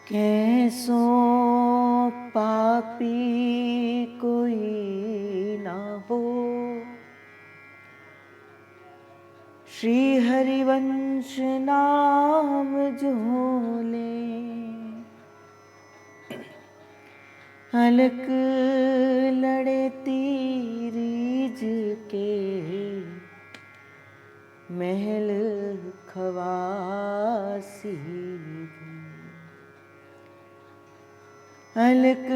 कैसो पापी कोई ना हो, श्री हरिवंश नाम जो ले। अलक लड़े तीरीज के, महल खवासी। अलक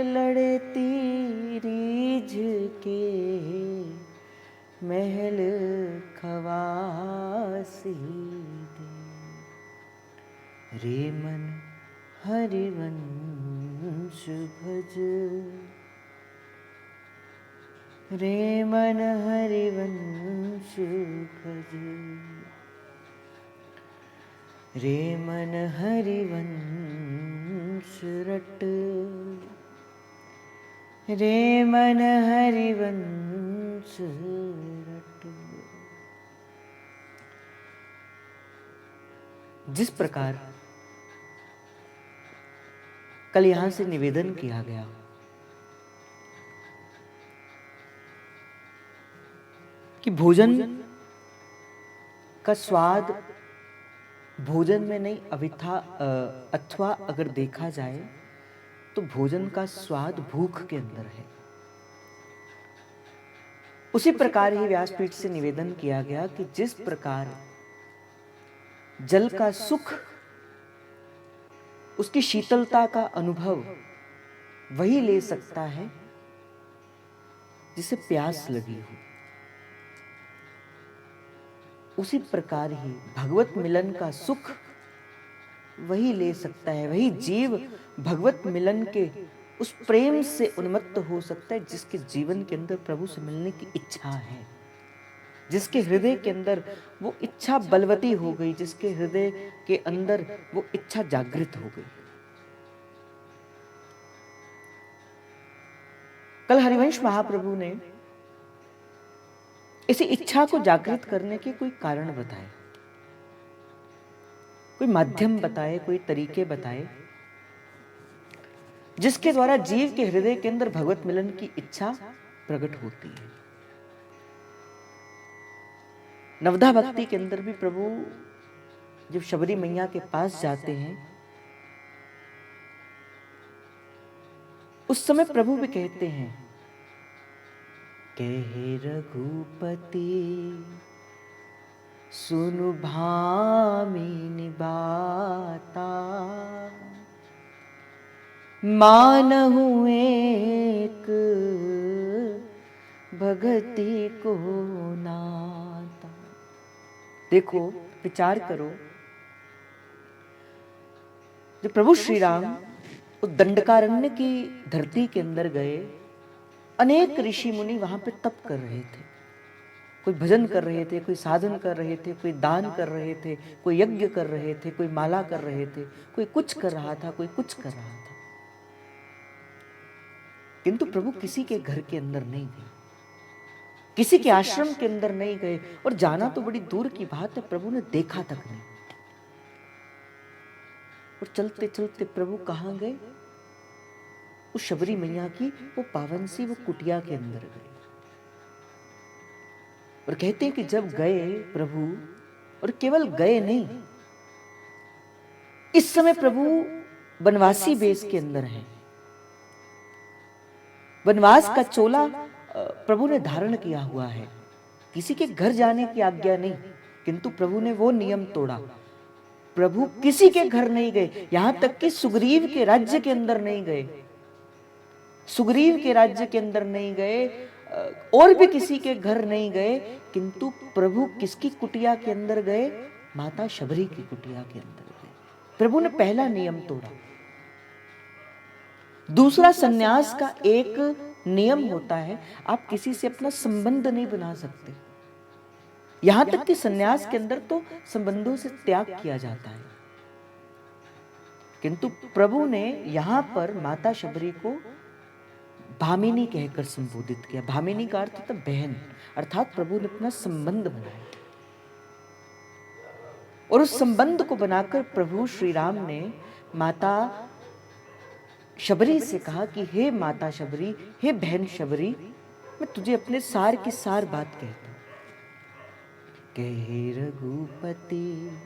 लड़े तीरीज के, महल खवासी। रे मन हरिवंश भज, रे मन हरिवंश भज, रे मन हरिवंश रट, रे मन हरिवंश रट। जिस प्रकार कल यहां से निवेदन किया गया कि भोजन का स्वाद भोजन में नहीं अथवा अगर देखा जाए तो भोजन का स्वाद भूख के अंदर है। उसी प्रकार ही व्यासपीठ से निवेदन किया गया कि जिस प्रकार जल का सुख, उसकी शीतलता का अनुभव वही ले सकता है जिसे प्यास लगी हो। उसी प्रकार ही भगवत मिलन का सुख वही ले सकता है, वही जीव भगवत मिलन के उस प्रेम से उन्मत्त हो सकता है जिसके जीवन के अंदर प्रभु से मिलने की इच्छा है, जिसके हृदय के अंदर वो इच्छा बलवती हो गई, जिसके हृदय के अंदर वो इच्छा जागृत हो गई। कल हरिवंश महाप्रभु ने इसी इच्छा को जागृत करने के कोई कारण बताए, कोई माध्यम बताए, कोई तरीके बताए जिसके द्वारा जीव के हृदय के अंदर भगवत मिलन की इच्छा प्रकट होती है। नवधा भक्ति के अंदर भी प्रभु जब शबरी मैया के पास जाते हैं उस समय प्रभु भी कहते हैं, कहे रघुपति सुनु भामिनी बाता, मानहु एक भगति को नाता। देखो, विचार करो, जब प्रभु श्री राम उस दंडकारण्य की धरती के अंदर गए, अनेक ऋषि मुनि वहां पे तप कर रहे थे। कोई भजन कर रहे थे, कोई साधन कर रहे थे, कोई दान कर रहे थे, कोई यज्ञ कर रहे थे, कोई माला कर रहे थे, कोई कुछ कर रहा था, कोई कुछ कर रहा था। किंतु प्रभु किसी के घर के अंदर नहीं गए, किसी के आश्रम के अंदर नहीं गए, और जाना तो बड़ी दूर की बात है, प्रभु ने देखा तक नहीं। और चलते चलते प्रभु कहां गए? उस शबरी मैया की वो पावन सी वो कुटिया के अंदर गए। और कहते हैं कि जब गए प्रभु, और केवल गए नहीं, इस समय प्रभु वनवासी वेश के अंदर हैं। वनवास का चोला प्रभु ने धारण किया हुआ है। किसी के घर जाने की आज्ञा नहीं, किंतु प्रभु ने वो नियम तोड़ा। प्रभु किसी के घर नहीं गए, यहां तक कि सुग्रीव के राज्य के अंदर नहीं गए, सुग्रीव के राज्य के अंदर नहीं गए, और भी किसी के घर नहीं गए, किंतु प्रभु किसकी कुटिया के अंदर गए? माता शबरी की कुटिया के अंदर गए। प्रभु ने पहला नियम तोड़ा। दूसरा, सन्यास का एक नियम होता है, आप किसी से अपना संबंध नहीं बना सकते। यहां तक कि सन्यास के अंदर तो संबंधों से त्याग किया जाता है, किंतु प्रभु ने यहां पर माता शबरी को भामिनी कहकर संबोधित किया। भामिनी का अर्थ था बहन, अर्थात प्रभु ने अपना संबंध बनाया। और उस संबंध को बनाकर प्रभु श्री राम ने माता शबरी से कहा कि हे माता शबरी, हे बहन शबरी, मैं तुझे अपने सार की सार बात कहता हूं। कहे रघुपति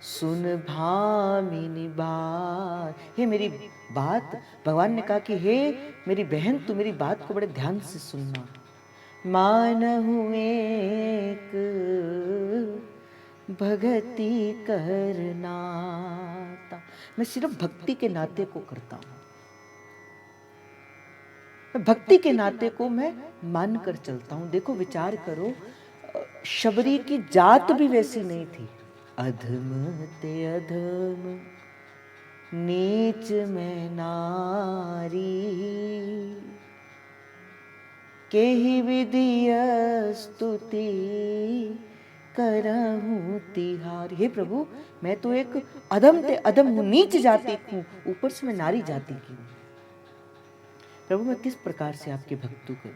सुन भामिनी बात। हे मेरी बात, भगवान ने कहा कि हे मेरी बहन, तू मेरी बात को बड़े ध्यान से सुनना। मानहु एक भगति करनाता। मैं सिर्फ भक्ति के नाते को करता हूं, भक्ति के नाते को मैं मान कर चलता हूं। देखो विचार करो, शबरी की जात भी वैसी नहीं थी। अधम ते अधम नीच में नारी, केहि विधि स्तुति करहूं तिहारी। हे प्रभु, मैं तो एक अधम ते अधम हूं, नीच जाति हूं, ऊपर से मैं नारी जाति की हूं। प्रभु मैं किस प्रकार से आपके भक्तों को,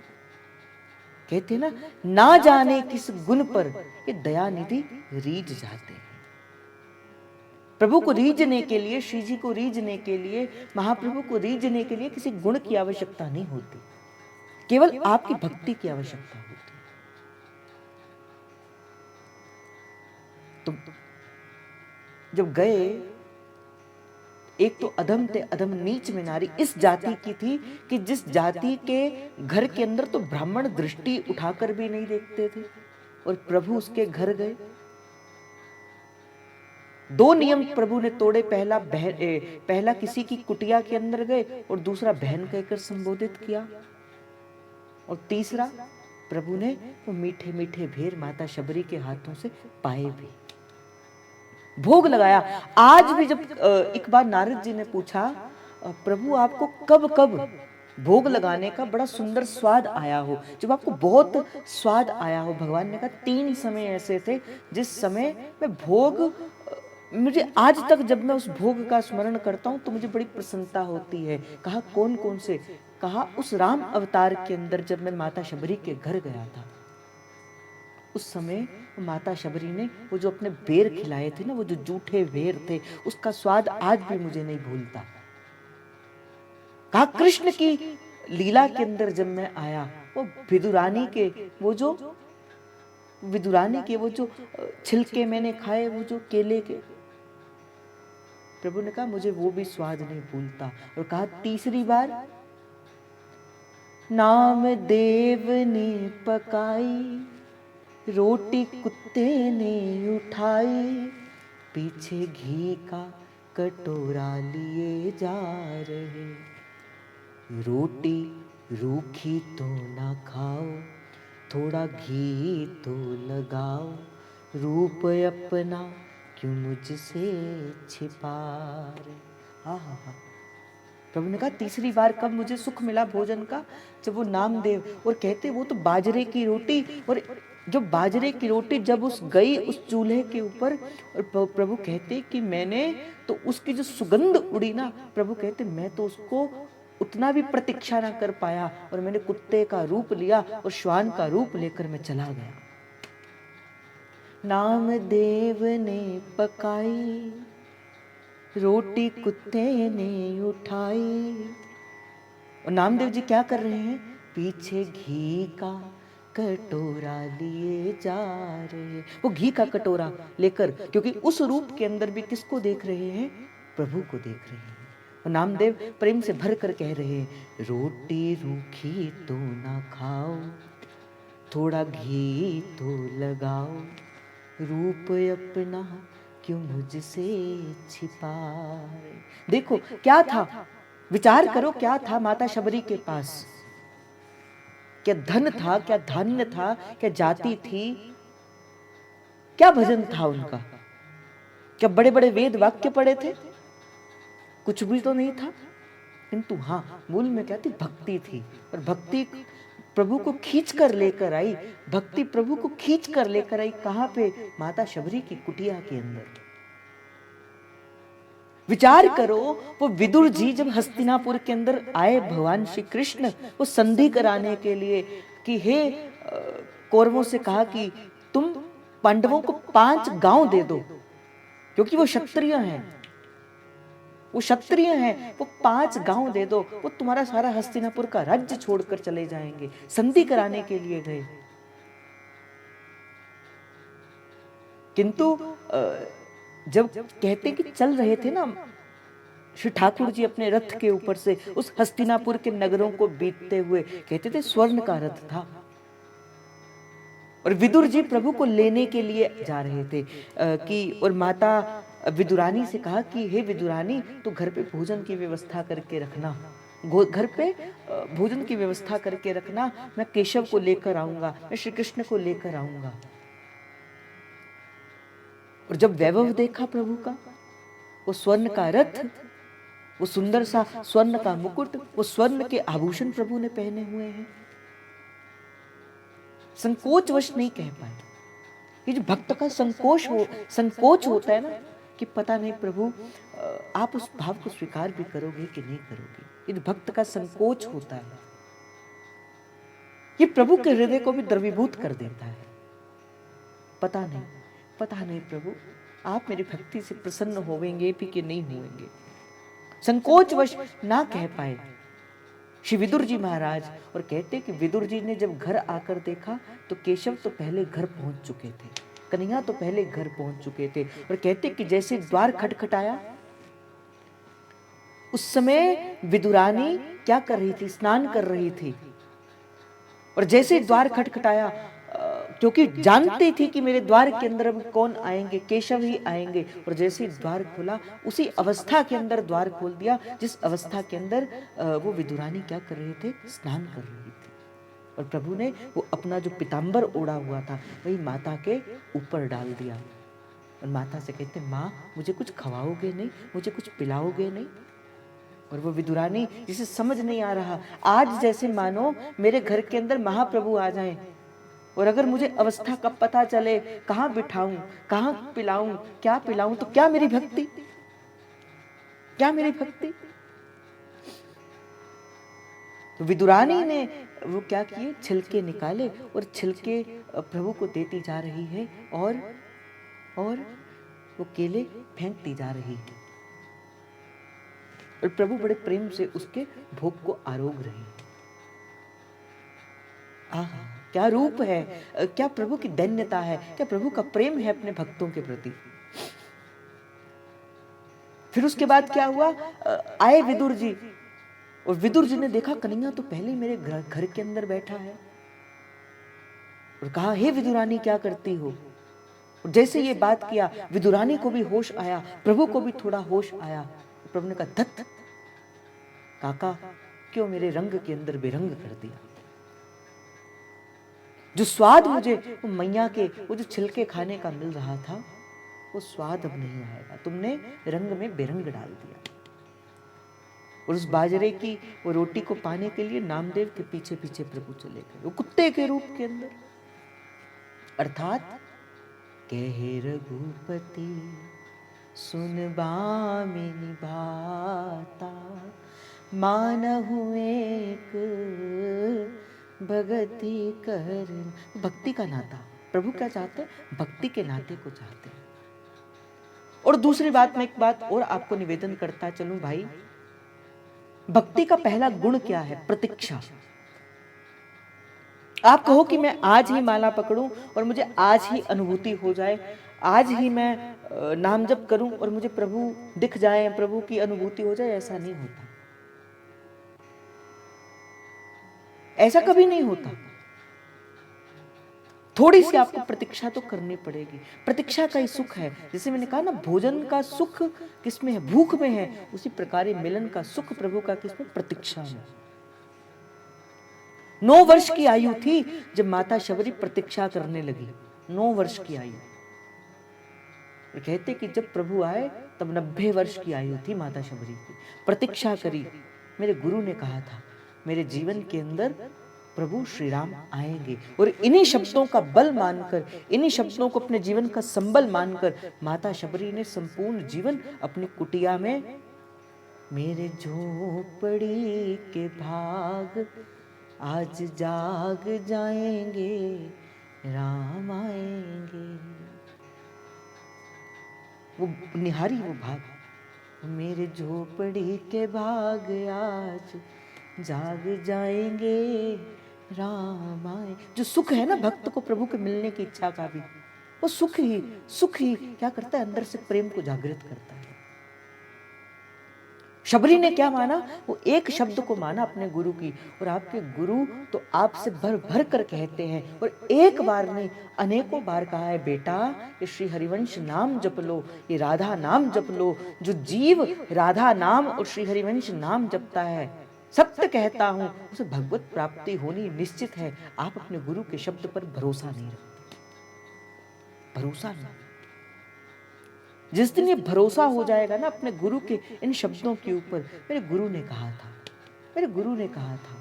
कहते ना, ना जाने किस गुण पर ये दयानिधि रीझ जाते हैं। प्रभु को रीझने के लिए, श्री जी को रीझने के लिए, महाप्रभु को रीझने के लिए किसी गुण की आवश्यकता नहीं होती, केवल आपकी भक्ति की आवश्यकता होती। तो जब गए, एक तो अधम ते अधम नीच में नारी इस जाति की थी कि जिस जाति के घर के अंदर तो ब्राह्मण दृष्टि उठाकर भी नहीं देखते थे, और प्रभु उसके घर गए। दो नियम प्रभु ने तोड़े, पहला किसी की कुटिया के अंदर गए और दूसरा बहन कहकर संबोधित किया, और तीसरा प्रभु ने वो मीठे मीठे भेर माता शबरी के हाथों से पाए भी, भोग लगाया। आज भी जब एक बार नारद जी ने पूछा, प्रभु आपको कब कब भोग लगाने का बड़ा सुंदर स्वाद आया हो, जब आपको बहुत स्वाद आया हो? भगवान ने कहा 3 समय ऐसे थे जिस समय मैं भोग, मुझे आज तक जब मैं उस भोग का स्मरण करता हूं तो मुझे बड़ी प्रसन्नता होती है। कहा कौन कौन से? कहा उस राम अवतार के अंदर जब मैं माता शबरी के घर गया था, उस समय माता शबरी ने वो जो अपने बेर खिलाए थे ना, वो जो जूठे बेर थे, उसका स्वाद आज भी मुझे नहीं भूलता। कहा कृष्ण की लीला के अंदर जब मैं आया, वो विदुरानी के वो जो छिलके मैंने खाए, वो जो केले के, प्रभु ने कहा मुझे वो भी स्वाद नहीं भूलता। और कहा तीसरी बार, नाम देव ने पकाई, रोटी कुत्ते ने उठाई, पीछे घी का कटोरा लिए जा रहे, रोटी रूखी तो ना खाओ, थोड़ा घी तो लगाओ, रूप अपना क्यों मुझसे छिपा रहे। हाँ हाँ हाँ, प्रभु ने कहा तीसरी बार कब मुझे सुख मिला भोजन का, जब वो नामदेव, और कहते वो तो बाजरे की रोटी, और जो बाजरे की रोटी जब उस गई उस चूल्हे के ऊपर, और प्रभु कहते कि मैंने तो उसकी जो सुगंध उड़ी ना, प्रभु कहते मैं तो उसको उतना भी प्रतीक्षा ना कर पाया, और मैंने कुत्ते का रूप लिया और श्वान का रूप लेकर मैं चला गया। नामदेव ने पकाई, रोटी कुत्ते ने उठाई, और नामदेव जी क्या कर रहे हैं? पीछे घी का कटोरा लिए जा रहे। वो घी का कटोरा लेकर, क्योंकि उस रूप के अंदर भी किसको देख रहे हैं? प्रभु को देख रहे हैं। और नामदेव प्रेम से भर कर कह रहे हैं, रोटी रूखी तो ना खाओ, थोड़ा घी तो लगाओ, रूप अपना क्यों मुझसे छिपा रहे। देखो क्या था, विचार करो क्या था माता शबरी के पास? क्या धन था, क्या धान्य था, क्या जाति थी, क्या भजन था उनका? क्या बड़े बड़े वेद वाक्य पढ़े थे? कुछ भी तो नहीं था। किंतु हाँ, मूल में क्या थी? भक्ति थी। और भक्ति प्रभु को खींच कर लेकर आई, भक्ति प्रभु को खींच कर लेकर आई। कहां पे? माता शबरी की कुटिया के अंदर। विचार करो, वो विदुर जी जब हस्तिनापुर के अंदर आए, भगवान श्री कृष्ण वो संधि कराने के लिए कि हे कौरवों से कहा कि तुम पांडवों को 5 गांव दे दो, क्योंकि वो क्षत्रिय हैं, वो क्षत्रिय हैं, वो 5 गांव दे दो, वो तुम्हारा सारा हस्तिनापुर का राज्य छोड़कर चले जाएंगे। संधि कराने के लिए गए, किंतु जब कहते कि चल रहे थे ना श्री ठाकुर जी अपने रथ के ऊपर से उस हस्तिनापुर के नगरों को बीतते हुए, कहते थे स्वर्ण का रथ था, और विदुर जी प्रभु को लेने के लिए जा रहे थे कि, और माता विदुरानी से कहा कि हे विदुरानी, तो घर पे भोजन की व्यवस्था करके रखना, घर पे भोजन की व्यवस्था करके रखना, मैं केशव को लेकर आऊंगा, मैं श्री कृष्ण को लेकर आऊंगा। और जब वैभव देखा प्रभु का, वो स्वर्ण का रथ, वो सुंदर सा स्वर्ण का मुकुट, वो स्वर्ण के आभूषण प्रभु ने पहने हुए हैं, संकोचवश नहीं कह पाए। ये जो भक्त का संकोच होता है ना, कि पता नहीं प्रभु आप उस भाव को स्वीकार भी करोगे कि नहीं करोगे, ये जो भक्त का संकोच होता है, ये प्रभु के हृदय को भी द्रवीभूत कर देता है। पता नहीं प्रभु आप मेरी भक्ति से प्रसन्न होवेंगे भी कि नहीं होवेंगे। संकोचवश ना कह पाए श्री विदुर जी महाराज, और कहते कि विदुर जी ने जब घर आकर देखा तो केशव तो पहले घर पहुंच चुके थे, कन्हैया तो पहले घर पहुंच चुके थे, और कहते कि जैसे द्वार खटखटाया, उस समय विदुरानी क्या कर रही थी, स्नान कर रही थी, और जैसे द्वार खटखटाया, क्योंकि जानती थी कि मेरे द्वार के अंदर अब कौन आएंगे, केशव ही आएंगे, और जैसे ही द्वार खोला उसी अवस्था के अंदर द्वार खोल दिया जिस अवस्था के अंदर वो विदुरानी क्या कर रहे थे, स्नान कर रही थी, और प्रभु ने वो अपना जो पीताम्बर ओढ़ा हुआ था वही माता के ऊपर डाल दिया, और माता से कहते माँ मुझे कुछ खवाओगे नहीं, मुझे कुछ पिलाओगे नहीं। और वो विदुरानी जिसे समझ नहीं आ रहा, आज जैसे मानो मेरे घर के अंदर महाप्रभु आ जाएं, और अगर मुझे अवस्था का पता चले, कहाँ बिठाऊं, कहाँ पिलाऊं, क्या पिलाऊं, तो क्या मेरी भक्ति, क्या मेरी भक्ति। तो विदुरानी ने वो क्या किए, छिलके निकाले और छिलके प्रभु को देती जा रही है, और वो केले फेंकती जा रही है, और प्रभु बड़े प्रेम से उसके भोग को आरोग रहे हैं। आहा क्या रूप है, क्या प्रभु की दैन्यता है, क्या प्रभु का प्रेम है अपने भक्तों के प्रति। फिर उसके बाद क्या हुआ, आए विदुर जी, और विदुर जी ने देखा कन्हैया तो पहले मेरे घर के अंदर बैठा है, और कहा हे विदुरानी क्या करती हो। और जैसे ये बात किया विदुरानी को भी होश आया, प्रभु को भी थोड़ा होश आया। प्रभु ने कहा धत काका क्यों मेरे रंग के अंदर बेरंग कर दिया, जो स्वाद मुझे वो मैया के वो जो छिलके खाने का मिल रहा था वो स्वाद अब नहीं आएगा, तुमने रंग में बेरंग डाल दिया। और उस बाजरे की वो रोटी को पाने के लिए नामदेव के पीछे पीछे प्रभु चले गए, वो कुत्ते के रूप के अंदर। अर्थात कहे रघुपति सुन बामिनी बाता, मानहु एक भगति कर। भक्ति का नाता प्रभु क्या चाहते हैं, भक्ति के नाते को चाहते हैं। और दूसरी बात, मैं एक बात और आपको निवेदन करता चलूं भाई, भक्ति का पहला गुण क्या है, प्रतीक्षा। आप कहो कि मैं आज ही माला पकड़ूं और मुझे आज ही अनुभूति हो जाए, आज ही मैं नाम जप करूं और मुझे प्रभु दिख जाए, प्रभु की अनुभूति हो जाए, ऐसा नहीं होता, ऐसा कभी नहीं होता। थोड़ी सी आपको प्रतीक्षा तो करनी पड़ेगी, प्रतीक्षा का ही सुख है। जैसे मैंने कहा ना, भोजन का सुख किसमें है, भूख में है, उसी प्रकार मिलन का सुख प्रभु का किसमें, प्रतीक्षा में। 9 वर्ष की आयु थी जब माता शबरी प्रतीक्षा करने लगी, 9 वर्ष की आयु। कहते कि जब प्रभु आए तब 90 वर्ष की आयु थी माता शबरी की। प्रतीक्षा करी, मेरे गुरु ने कहा था मेरे जीवन के अंदर प्रभु श्री राम आएंगे, और इन्हीं शब्दों का बल मानकर, इन्हीं शब्दों को अपने जीवन का संबल मानकर माता शबरी ने संपूर्ण जीवन अपनी कुटिया में, मेरे झोपड़ी के भाग आज जाग जाएंगे, राम आएंगे। वो निहारी वो भाग, मेरे झोपड़ी के भाग आज जाग जाएंगे, राम आए। जो सुख है ना भक्त को प्रभु के मिलने की इच्छा का भी, वो सुख ही क्या करता है, अंदर से प्रेम को जागृत करता है। शबरी ने क्या माना, वो एक शब्द को माना अपने गुरु की, और आपके गुरु तो आपसे भर भर कर कहते हैं, और एक बार नहीं अनेकों बार कहा है, बेटा ये श्री हरिवंश नाम जप लो, ये राधा नाम जप लो। जो जीव राधा नाम और श्री हरिवंश नाम जपता है, सत्य कहता हूं उसे भगवत प्राप्ति होनी निश्चित है। आप अपने गुरु के शब्द पर भरोसा नहीं रखते, भरोसा नहीं। जिस दिन ये भरोसा हो जाएगा ना अपने गुरु के इन शब्दों के ऊपर, मेरे गुरु ने कहा था, मेरे गुरु ने कहा था,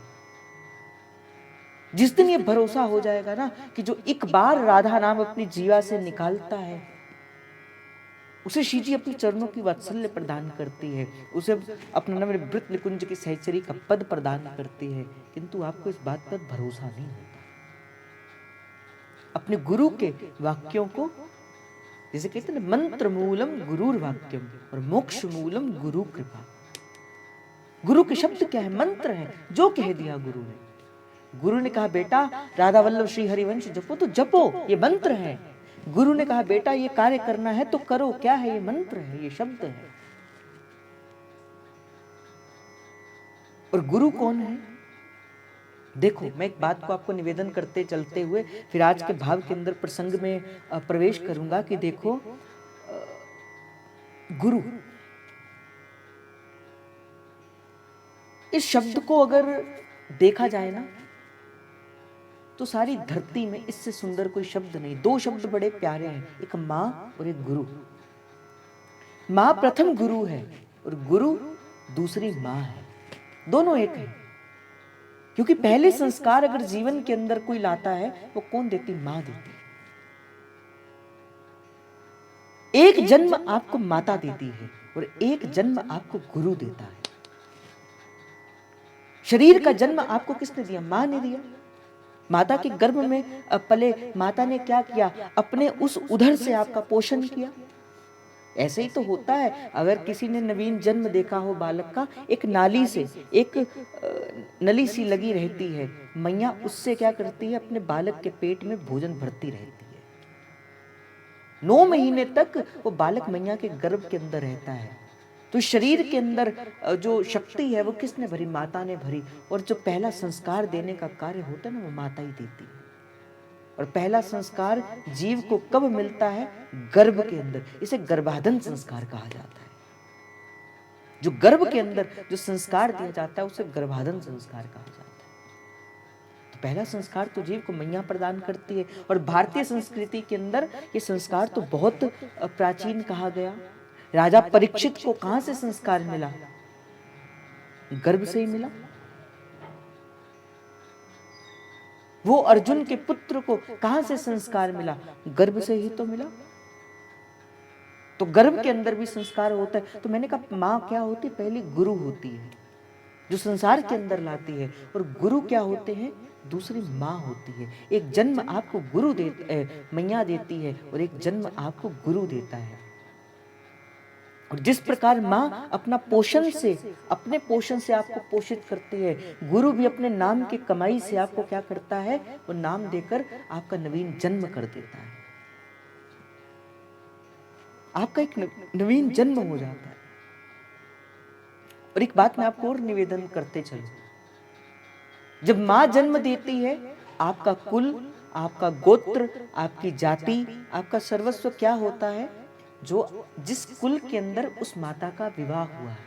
जिस दिन ये भरोसा हो जाएगा ना कि जो एक बार राधा नाम अपनी जीवा से निकालता है, उसे श्री जी अपने चरणों की वात्सल्य प्रदान करती है, उसे अपना नम्र वृत निकुंज की सहचरी का पद प्रदान करती है, किंतु आपको इस बात पर भरोसा नहीं होता। अपने गुरु के वाक्यों को, जैसे कहते हैं मंत्र मूलम गुरुर वाक्यम और मोक्ष मूलम गुरु कृपा। गुरु के शब्द क्या है, मंत्र है, जो कह दिया गुरु ने। गुरु ने कहा बेटा राधा वल्लभ श्री हरिवंश जपो तो जपो, ये मंत्र है। गुरु ने कहा बेटा ये कार्य करना है तो करो, क्या है, ये मंत्र है, ये शब्द है। और गुरु कौन है? देखो मैं एक बात को आपको निवेदन करते चलते हुए फिर आज के भाव के अंदर प्रसंग में प्रवेश करूंगा कि देखो गुरु, इस शब्द को अगर देखा जाए ना तो सारी धरती में इससे सुंदर कोई शब्द नहीं। दो शब्द बड़े प्यारे हैं, एक मां और एक गुरु। मां प्रथम गुरु है और गुरु दूसरी मां है, दोनों एक है। क्योंकि पहले संस्कार अगर जीवन के अंदर कोई लाता है वो कौन देती, मां देती। एक जन्म आपको माता देती है और एक जन्म आपको गुरु देता है। शरीर का जन्म आपको किसने दिया, मां ने दिया। माता के गर्भ में पले माता ने क्या किया, अपने उस उदर से आपका पोषण किया। ऐसे ही तो होता है, अगर किसी ने नवीन जन्म देखा हो बालक का, एक नाली से एक नली सी लगी रहती है, मैया उससे क्या करती है, अपने बालक के पेट में भोजन भरती रहती है। 9 महीने तक वो बालक मैया के गर्भ के अंदर रहता है। तो शरीर के अंदर जो शक्ति है वो किसने भरी, माता ने भरी। और जो पहला संस्कार देने का कार्य होता है ना, वो माता ही देती है। और पहला संस्कार जीव को कब मिलता है, गर्भ के अंदर। इसे गर्भाधान संस्कार कहा जाता है। जो गर्भ के अंदर जो संस्कार दिया जाता है उसे गर्भाधान संस्कार कहा जाता है। तो पहला संस्कार तो जीव को मैया प्रदान करती है। और भारतीय संस्कृति के अंदर ये संस्कार तो बहुत प्राचीन कहा गया। राजा परीक्षित को कहां से संस्कार मिला, गर्भ से ही मिला। वो अर्जुन के पुत्र को कहां से संस्कार मिला, गर्भ से ही तो मिला। तो गर्भ के अंदर भी संस्कार होता है। तो मैंने कहा मां क्या होती, पहली गुरु होती है जो संसार के अंदर लाती है, और गुरु क्या होते हैं, दूसरी मां होती है। एक जन्म आपको गुरु मैया देती है और एक जन्म आपको गुरु देता है। और जिस प्रकार मां अपना पोषण से, अपने पोषण से आपको पोषित करती है, गुरु भी अपने नाम की कमाई से आपको क्या करता है, वो नाम देकर आपका नवीन जन्म कर देता है। आपका एक नवीन जन्म हो जाता है। और एक बात मैं आपको और निवेदन करते चलूं, जब मां जन्म देती है, आपका कुल, आपका गोत्र, आपकी जाति, आपका सर्वस्व क्या होता है, जो जिस कुल के अंदर उस माता का विवाह हुआ है,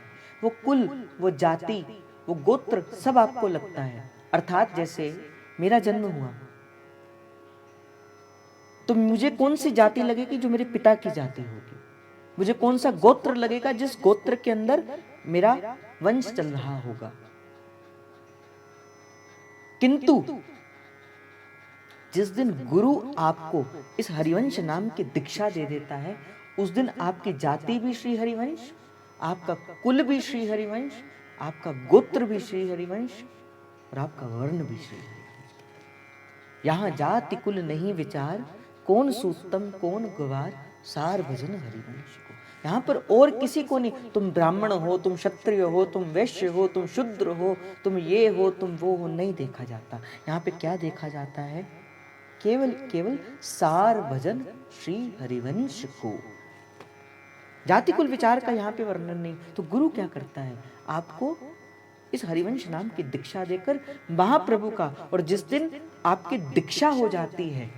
वो कुल, वो जाति, वो गोत्र सब आपको लगता है। अर्थात जैसे मेरा जन्म हुआ तो मुझे कौन सी जाति लगेगी, जो मेरे पिता की जाति होगी। मुझे कौन सा गोत्र लगेगा, जिस गोत्र के अंदर मेरा वंश चल रहा होगा। किंतु जिस दिन गुरु आपको इस हरिवंश नाम की दीक्षा दे देता है, उस दिन आपकी जाति भी श्री हरिवंश, आपका कुल भी श्री हरिवंश, आपका गोत्र भी श्री हरिवंश और आपका वर्ण भी श्री हरिवंश। यहाँ जाति कुल नहीं विचार, कौन सूतम कौन गवार, सार भजन हरिवंश को। यहाँ पर और किसी को नहीं, तुम ब्राह्मण हो, तुम क्षत्रिय हो, तुम वैश्य हो, तुम शूद्र हो, तुम ये हो, तुम वो हो, नहीं देखा जाता। यहाँ पे क्या देखा जाता है? केवल केवल सार भजन श्री हरिवंश को। जाति कुल विचार का यहाँ पे वर्णन नहीं। तो गुरु क्या करता है? आपको इस हरिवंश नाम की दीक्षा देकर महाप्रभु का, और जिस दिन आपकी दीक्षा हो जाती है,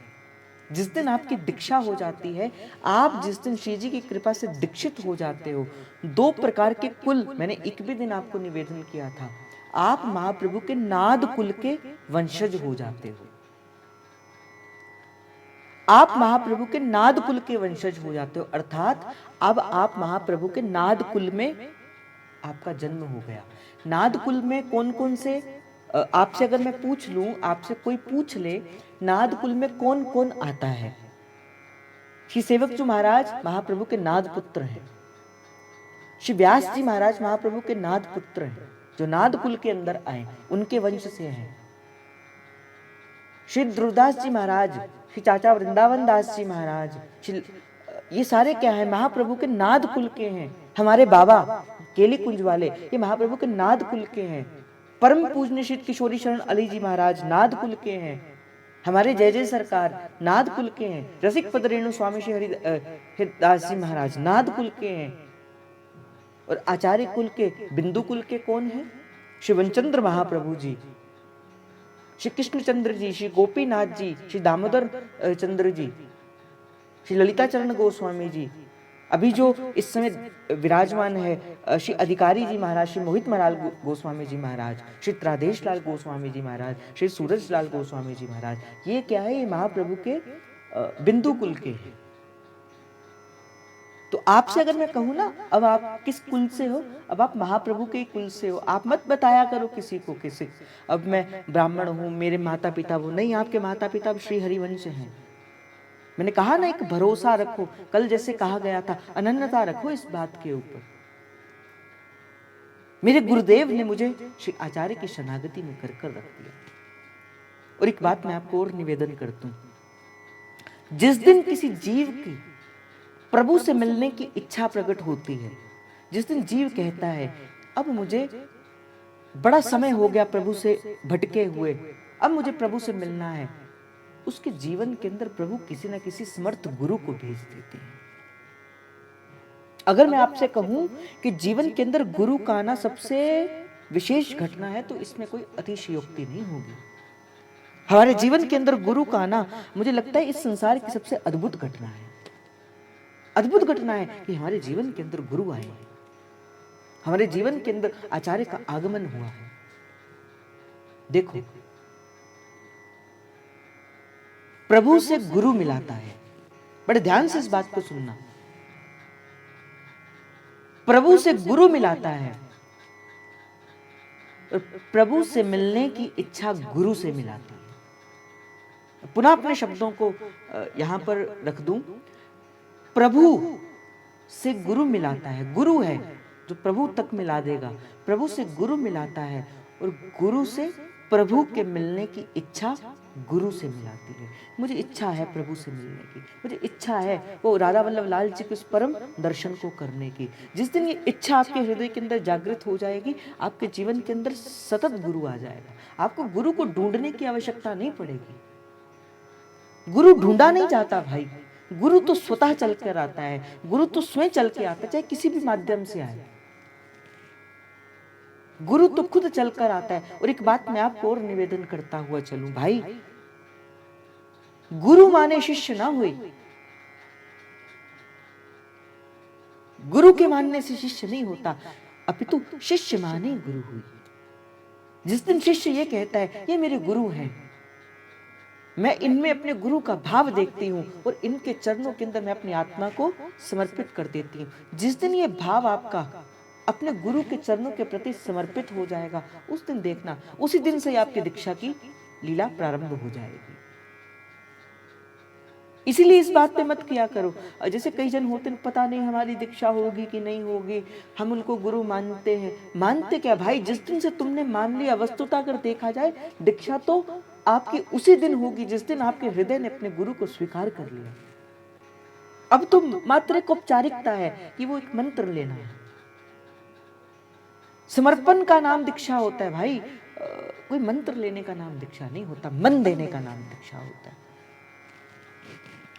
जिस दिन आपकी दीक्षा हो जाती है, आप जिस दिन श्री जी की कृपा से दीक्षित हो जाते हो, 2 प्रकार के कुल, मैंने एक भी दिन आपको निवेदन किया था, आप महाप्रभु के नाद कुल के वंशज हो जाते हो। आप महाप्रभु के नाद कुल के वंशज हो जाते हो, अर्थात अब आप महाप्रभु के नाद कुल में आपका जन्म हो गया। नाद कुल में कौन कौन से, आपसे अगर मैं पूछ लूं, आपसे कोई पूछ ले नाद कुल में कौन कौन आता है? श्री सेवक जी महाराज महाप्रभु के नाद पुत्र हैं। श्री व्यास जी महाराज महाप्रभु के नाद पुत्र हैं, जो नाद कुल के अंदर आए, उनके वंश से हैं। श्री ध्रुवदास जी महाराज, श्री चाचा वृंदावन दास जी महाराज, ये सारे क्या है? महाप्रभु के नाद कुल के हैं। हमारे बाबा केली कुंज वाले, ये महाप्रभु के नाद कुल के हैं। परम पूजनीय श्री किशोरी शरण अली जी महाराज नाद कुल के हैं। हमारे जय जय सरकार नाद कुल के हैं। रसिक पद रेणु स्वामी श्री हरिदास जी महाराज नाद कुल के हैं। और आचार्य कुल के, बिंदु कुल के कौन है? श्री वनचंद्र महाप्रभु जी, श्री कृष्णचंद्र जी, श्री गोपीनाथ जी, श्री दामोदर चंद्र जी, श्री ललिता चरण गोस्वामी जी, अभी जो इस समय विराजमान है श्री अधिकारी जी महाराज, श्री मोहित मराल गोस्वामी जी महाराज, श्री त्रादेश लाल गोस्वामी जी महाराज, श्री सूरज लाल गोस्वामी जी महाराज, ये क्या है? ये महाप्रभु के बिंदु कुल के हैं। तो आपसे अगर मैं कहूं ना, अब आप किस कुल से हो? अब आप महाप्रभु के कुल से हो। आप मत बताया करो किसी को, किसी अब मैं ब्राह्मण हूं, मेरे माता पिता वो नहीं, आपके माता पिता श्री हरिवंश हैं। मैंने कहा ना, एक भरोसा रखो, कल जैसे कहा गया था, अनन्यता रखो इस बात के ऊपर। मेरे गुरुदेव ने मुझे श्री आचार्य की शरणागति में कर रख दिया। और एक बात मैं आपको और निवेदन करता हूं, जिस दिन किसी जीव की प्रभु से मिलने की इच्छा प्रकट होती है, जिस दिन जीव कहता है अब मुझे बड़ा समय हो गया प्रभु से भटके हुए, अब मुझे प्रभु से मिलना है, उसके जीवन के अंदर प्रभु किसी न किसी समर्थ गुरु को भेज देते हैं। अगर मैं आपसे कहूं कि जीवन के अंदर गुरु का आना सबसे विशेष घटना है, तो इसमें कोई अतिशयोक्ति नहीं होगी। हमारे जीवन के अंदर गुरु का आना, मुझे लगता है इस संसार की सबसे अद्भुत घटना है। अद्भुत घटना है कि हमारे जीवन के अंदर गुरु आए हैं, हमारे जीवन के अंदर आचार्य का आगमन हुआ है। देखो, प्रभु से गुरु मिलाता है, बड़े ध्यान से इस बात को सुनना। प्रभु से गुरु मिलाता है, और प्रभु से मिलने की इच्छा गुरु से मिलाती है। पुनः अपने शब्दों को यहां पर रख दूं, प्रभु से गुरु मिलाता है, गुरु है जो प्रभु तक मिला देगा। प्रभु से गुरु मिलाता है, और गुरु से प्रभु के मिलने की इच्छा गुरु से मिलाती है। मुझे इच्छा है प्रभु से मिलने की, मुझे इच्छा है वो राधा वल्लभ लाल जी के उस परम दर्शन को करने की। जिस दिन ये इच्छा आपके हृदय के अंदर जागृत हो जाएगी, आपके जीवन के अंदर सतत गुरु आ जाएगा। आपको गुरु को ढूंढने की आवश्यकता नहीं पड़ेगी। गुरु ढूंढा नहीं जाता भाई, गुरु तो स्वतः चल कर आता है, गुरु तो स्वयं चल के आता है, चाहे किसी भी माध्यम से आए, गुरु तो खुद चलकर आता है। और एक बात मैं आपको और निवेदन करता हुआ चलूं भाई, गुरु माने शिष्य ना हुई, गुरु के मानने से शिष्य नहीं होता, अपितु शिष्य माने गुरु हुई। जिस दिन शिष्य ये कहता है ये मेरे गुरु हैं, मैं इनमें अपने गुरु का भाव देखती हूं और इनके चरणों के अंदर मैं अपनी आत्मा को समर्पित कर देती हूं, जिस दिन ये भाव आपका अपने गुरु के चरणों के प्रति समर्पित हो जाएगा, उस दिन देखना, उसी दिन से आपकी दीक्षा की लीला प्रारंभ हो जाएगी। इसीलिए इस बात पे मत किया करो, जैसे कई जन होते हैं, पता नहीं हमारी दीक्षा होगी कि नहीं होगी, हम उनको गुरु मानते हैं। मानते क्या भाई, जिस दिन से तुमने मान लिया, वस्तुतः अगर देखा जाए दीक्षा तो आपकी उसी दिन होगी जिस दिन आपके हृदय ने अपने गुरु को स्वीकार कर लिया। अब तो मात्र एक औपचारिकता है कि वो एक मंत्र लेना है। समर्पण का नाम दीक्षा होता है भाई, कोई मंत्र लेने का नाम दीक्षा नहीं होता, मन देने का नाम दीक्षा होता है।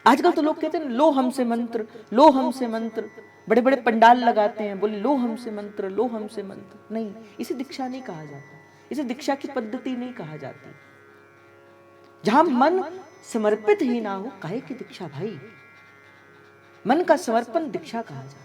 आजकल तो लोग कहते हैं लो हमसे मंत्र, लो हमसे मंत्र, बड़े बड़े पंडाल लगाते हैं, बोले लो हमसे मंत्र, लो हमसे मंत्र। नहीं, इसे दीक्षा नहीं कहा जाता, इसे दीक्षा की पद्धति नहीं कहा जाती। जहां मन समर्पित ही ना हो, काहे की दीक्षा भाई? मन का समर्पण दीक्षा कहा जाता है।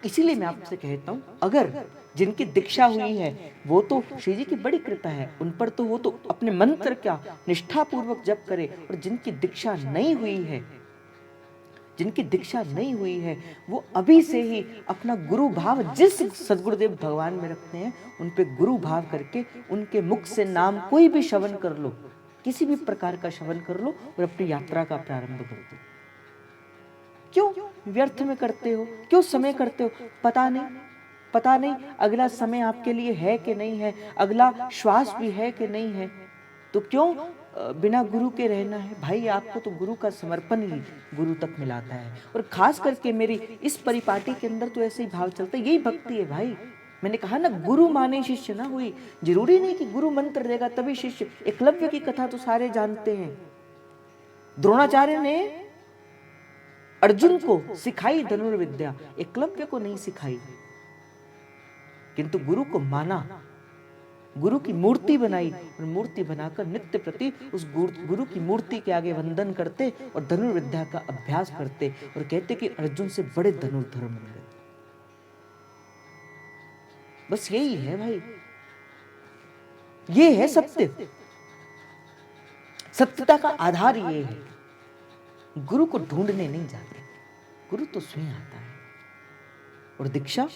इसीलिए मैं आपसे कहता हूं, अगर जिनकी दीक्षा हुई है वो तो श्री जी की बड़ी कृपा है, उन पर तो वो तो अपने मंत्र क्या निष्ठा पूर्वक जप करे। और जिनकी दीक्षा नहीं हुई है, जिनकी दीक्षा नहीं हुई है, वो अभी से ही अपना गुरु भाव जिस सदगुरुदेव भगवान में रखते हैं उन पे गुरु भाव करके उनके मुख से नाम कोई भी श्रवण कर लो, किसी भी प्रकार का श्रवण कर लो और अपनी यात्रा का प्रारंभ कर दो। क्यों व्यर्थ में करते हो, क्यों समय करते हो? पता नहीं अगला समय आपके लिए है कि नहीं है, अगला श्वास भी है कि नहीं है, तो क्यों बिना गुरु के रहना है? भाई आपको तो गुरु का समर्पण ही गुरु तक मिलाता है। और खास करके मेरी इस परिपाटी के अंदर तो ऐसे ही भाव चलता है, यही भक्ति है भाई। मैंने कहा ना, गुरु माने शिष्य ना हुई। जरूरी नहीं कि गुरु मंत्र देगा तभी शिष्य। एकलव्य की कथा तो सारे जानते हैं। द्रोणाचार्य ने अर्जुन को सिखाई धनुर्विद्या, एकलव्य को नहीं सिखाई, किंतु गुरु को माना, गुरु की मूर्ति बनाई और मूर्ति बनाकर नित्य प्रति उस गुरु की मूर्ति के आगे वंदन करते और धनुर्विद्या का अभ्यास करते और कहते कि अर्जुन से बड़े धनुर्धर बन गए। बस यही है भाई, ये है सत्य। सत्यता का आधार ये है। गुरु को ढूंढने नहीं जाते, गुरु तो स्वयं आता है। और दीक्षा,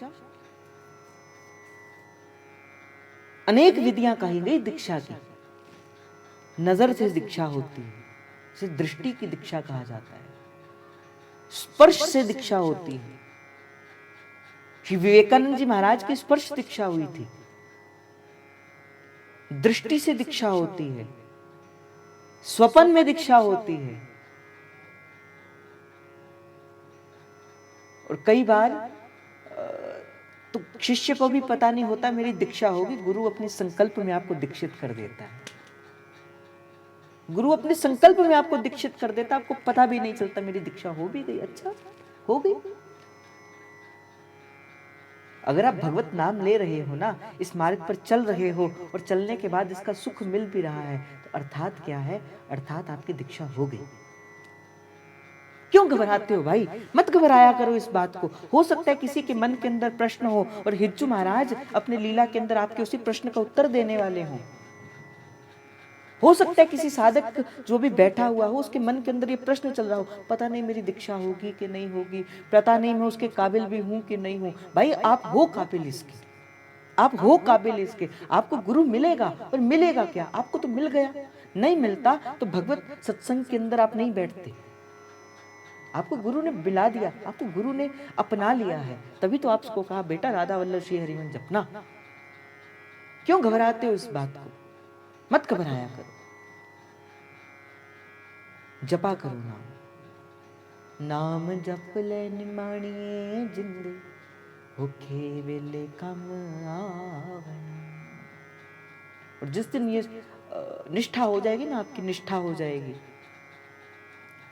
अनेक विधियां कही गई दीक्षा की। नजर से दीक्षा होती है, इसे दृष्टि की दीक्षा कहा जाता है। स्पर्श से दीक्षा होती है। श्री विवेकानंद जी महाराज की स्पर्श दीक्षा हुई थी। दृष्टि से दीक्षा होती है, स्वपन में दीक्षा होती है। और कई बार तो शिष्य को भी पता नहीं होता मेरी दीक्षा होगी, गुरु अपने संकल्प में आपको दीक्षित कर देता है। गुरु अपने संकल्प में आपको दीक्षित कर देता, आपको पता भी नहीं चलता मेरी दीक्षा हो भी गई। अच्छा, हो गई। अगर आप भगवत नाम ले रहे हो ना, इस मार्ग पर चल रहे हो और चलने के बाद इसका सुख मिल भी रहा है, तो अर्थात क्या है? अर्थात आपकी दीक्षा हो गई। क्यों घबराते हो भाई? मत घबराया करो इस बात को। हो सकता है किसी के मन के अंदर प्रश्न हो और हिज्जू महाराज अपने लीला के अंदर आपके उसी प्रश्न का उत्तर देने वाले हों। हो सकता है किसी साधक जो भी बैठा हुआ हो उसके मन के अंदर ये प्रश्न चल रहा हो, पता नहीं मेरी दीक्षा होगी कि नहीं होगी, पता नहीं मैं उसके काबिल भी हूं कि नहीं हूं। भाई आप हो काबिल इसके, आप हो काबिल इसके। आपको गुरु मिलेगा, और मिलेगा क्या? आपको तो मिल गया। नहीं मिलता तो भगवत सत्संग के अंदर आप नहीं बैठते। आपको गुरु ने बिला दिया, आपको गुरु ने अपना लिया है, तभी तो आपको कहा बेटा राधा वल्लभ श्री हरिवंश जपना। क्यों घबराते हो इस बात को? मत घबराया करो, जपा करो नाम। नाम जप ले निमाणिए जिंदे, भूखे वेले कम आवन। और जिस दिन ये निष्ठा हो जाएगी ना, आपकी निष्ठा हो जाएगी,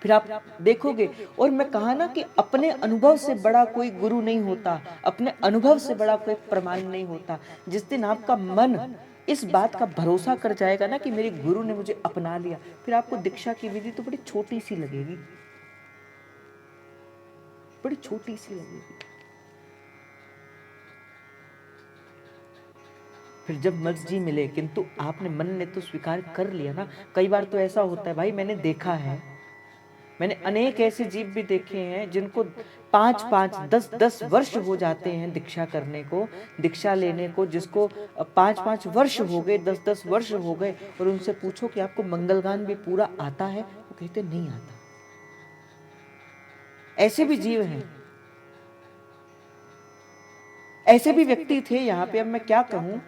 फिर आप देखोगे। और मैं कहा ना कि अपने अनुभव से बड़ा कोई गुरु नहीं होता, अपने अनुभव से बड़ा कोई प्रमाण नहीं होता। जिस दिन आपका मन इस बात का भरोसा कर जाएगा ना कि मेरे गुरु ने मुझे अपना लिया, फिर आपको दीक्षा की विधि तो बड़ी छोटी सी लगेगी, बड़ी छोटी सी लगेगी। फिर जब मर्जी मिले, किंतु आपने मन ने तो स्वीकार कर लिया ना। कई बार तो ऐसा होता है भाई, मैंने देखा है, मैंने अनेक ऐसे जीव भी देखे हैं जिनको 5-5, 10-10 वर्ष हो जाते हैं दीक्षा करने को, दीक्षा लेने को, जिसको 5-5 वर्ष हो गए, 10-10 वर्ष हो गए, और उनसे पूछो कि आपको मंगलगान भी पूरा आता है, वो कहते नहीं आता। ऐसे भी जीव हैं, ऐसे भी व्यक्ति थे यहाँ पे। अब मैं क्या कहूँ,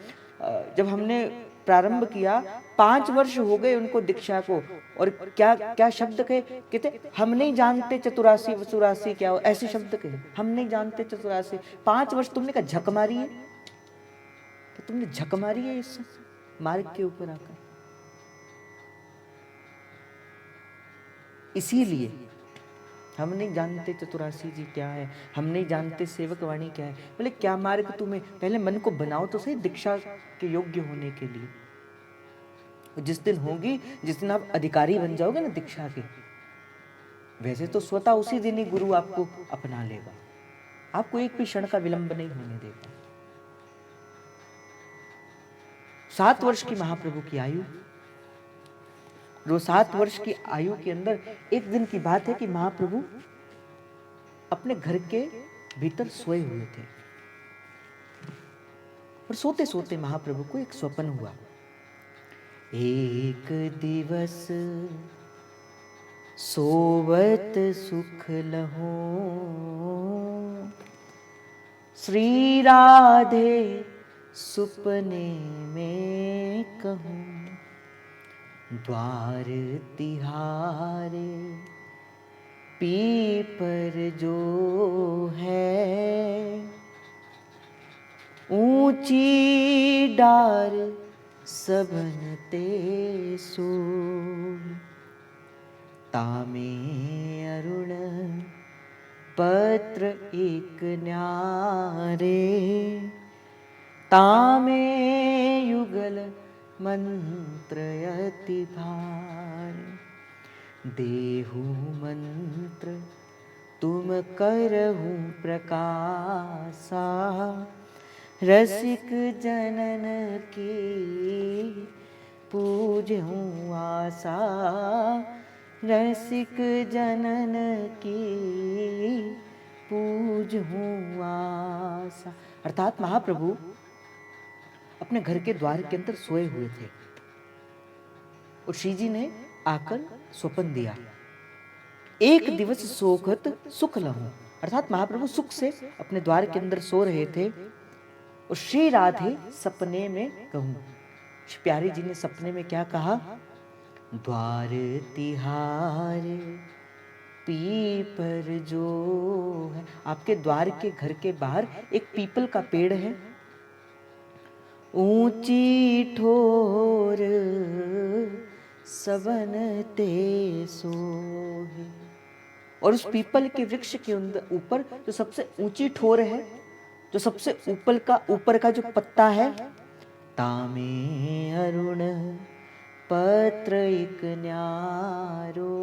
जब हमने प्रारंभ किया, 5 वर्ष हो गए उनको दीक्षा को, और क्या क्या शब्द कहे, कहते हम नहीं जानते चतुरासी वसुरासी क्या हो, ऐसे शब्द कहे, हम नहीं जानते चतुरासी। 5 वर्ष तुमने कहा झक मारी है, तो तुमने झक मारी है इस मार्ग के ऊपर आकर। इसीलिए हम नहीं जानते चतुरासी जी क्या है, हम नहीं जानते सेवक वाणी क्या है। बोले क्या मार्ग तुम्हें, पहले मन को बनाओ तो सही दीक्षा के योग्य होने के लिए। जिस दिन होगी, जिस दिन आप अधिकारी बन जाओगे ना दीक्षा के, वैसे तो स्वतः उसी दिन ही गुरु आपको अपना लेगा, आपको एक भी क्षण का विलंब नहीं होने देगा। 7 वर्ष की महाप्रभु की आयु, जो 7 वर्ष की आयु के अंदर एक दिन की बात है कि महाप्रभु अपने घर के भीतर सोए हुए थे, और सोते सोते महाप्रभु को एक स्वप्न हुआ। एक दिवस सोवत सुख लहो, श्री राधे सुपने में कहूं, द्वार तिहारे पीपर जो है, ऊंची डार सबन ते सो, तामे अरुण पत्र एक न्यारे, तामे युगल मंत्र अति भार, देहु मंत्र तुम करहु प्रकाशा, रसिक जनन की पूजहूँ आशा, रसिक जनन की पूजहूँ आशा। अर्थात महाप्रभु अपने घर के द्वार के अंदर सोए हुए थे, और श्री जी ने आकर स्वप्न दिया, एक दिवस सोखत सुख लहूं। अर्थात महाप्रभु सुख से अपने द्वार के अंदर सो रहे थे, और श्री राधे सपने में कहूं, प्यारी जी ने सपने में क्या कहा, द्वार तिहारे पीपर जो है, आपके द्वार के घर के बाहर एक पीपल का पेड़ है, ऊंची ठोर सबन ते सोहे, और उस पीपल के वृक्ष के ऊपर जो सबसे ऊंची ठोर है, जो सबसे ऊपर का जो पत्ता है, तामे अरुण पत्र एक न्यारो,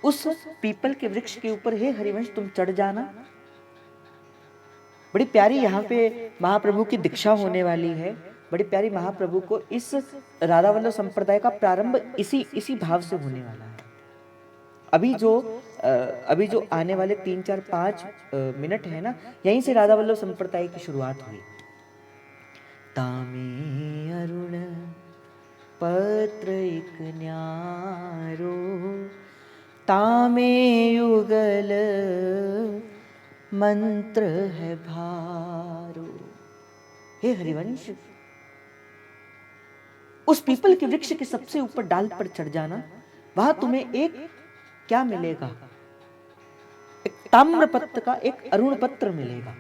उस पीपल के वृक्ष के ऊपर हे हरिवंश तुम चढ़ जाना। बड़ी प्यारी यहाँ पे महाप्रभु की दीक्षा होने वाली है, बड़ी प्यारी महाप्रभु को इस राधा वल्लभ संप्रदाय का प्रारंभ इसी भाव से होने वाला है। अभी जो आने वाले 3, 4, 5 मिनट है ना, यहीं से राधा वल्लभ संप्रदाय की शुरुआत हुई। तामे अरुण पत्र एक न्यारो, तामे युगल मंत्र है भारो। हे हरिवंश, उस पीपल के वृक्ष के सबसे ऊपर डाल पर चढ़ जाना, वहां तुम्हें एक क्या मिलेगा, एक ताम्र पत्र का एक अरुण पत्र मिलेगा।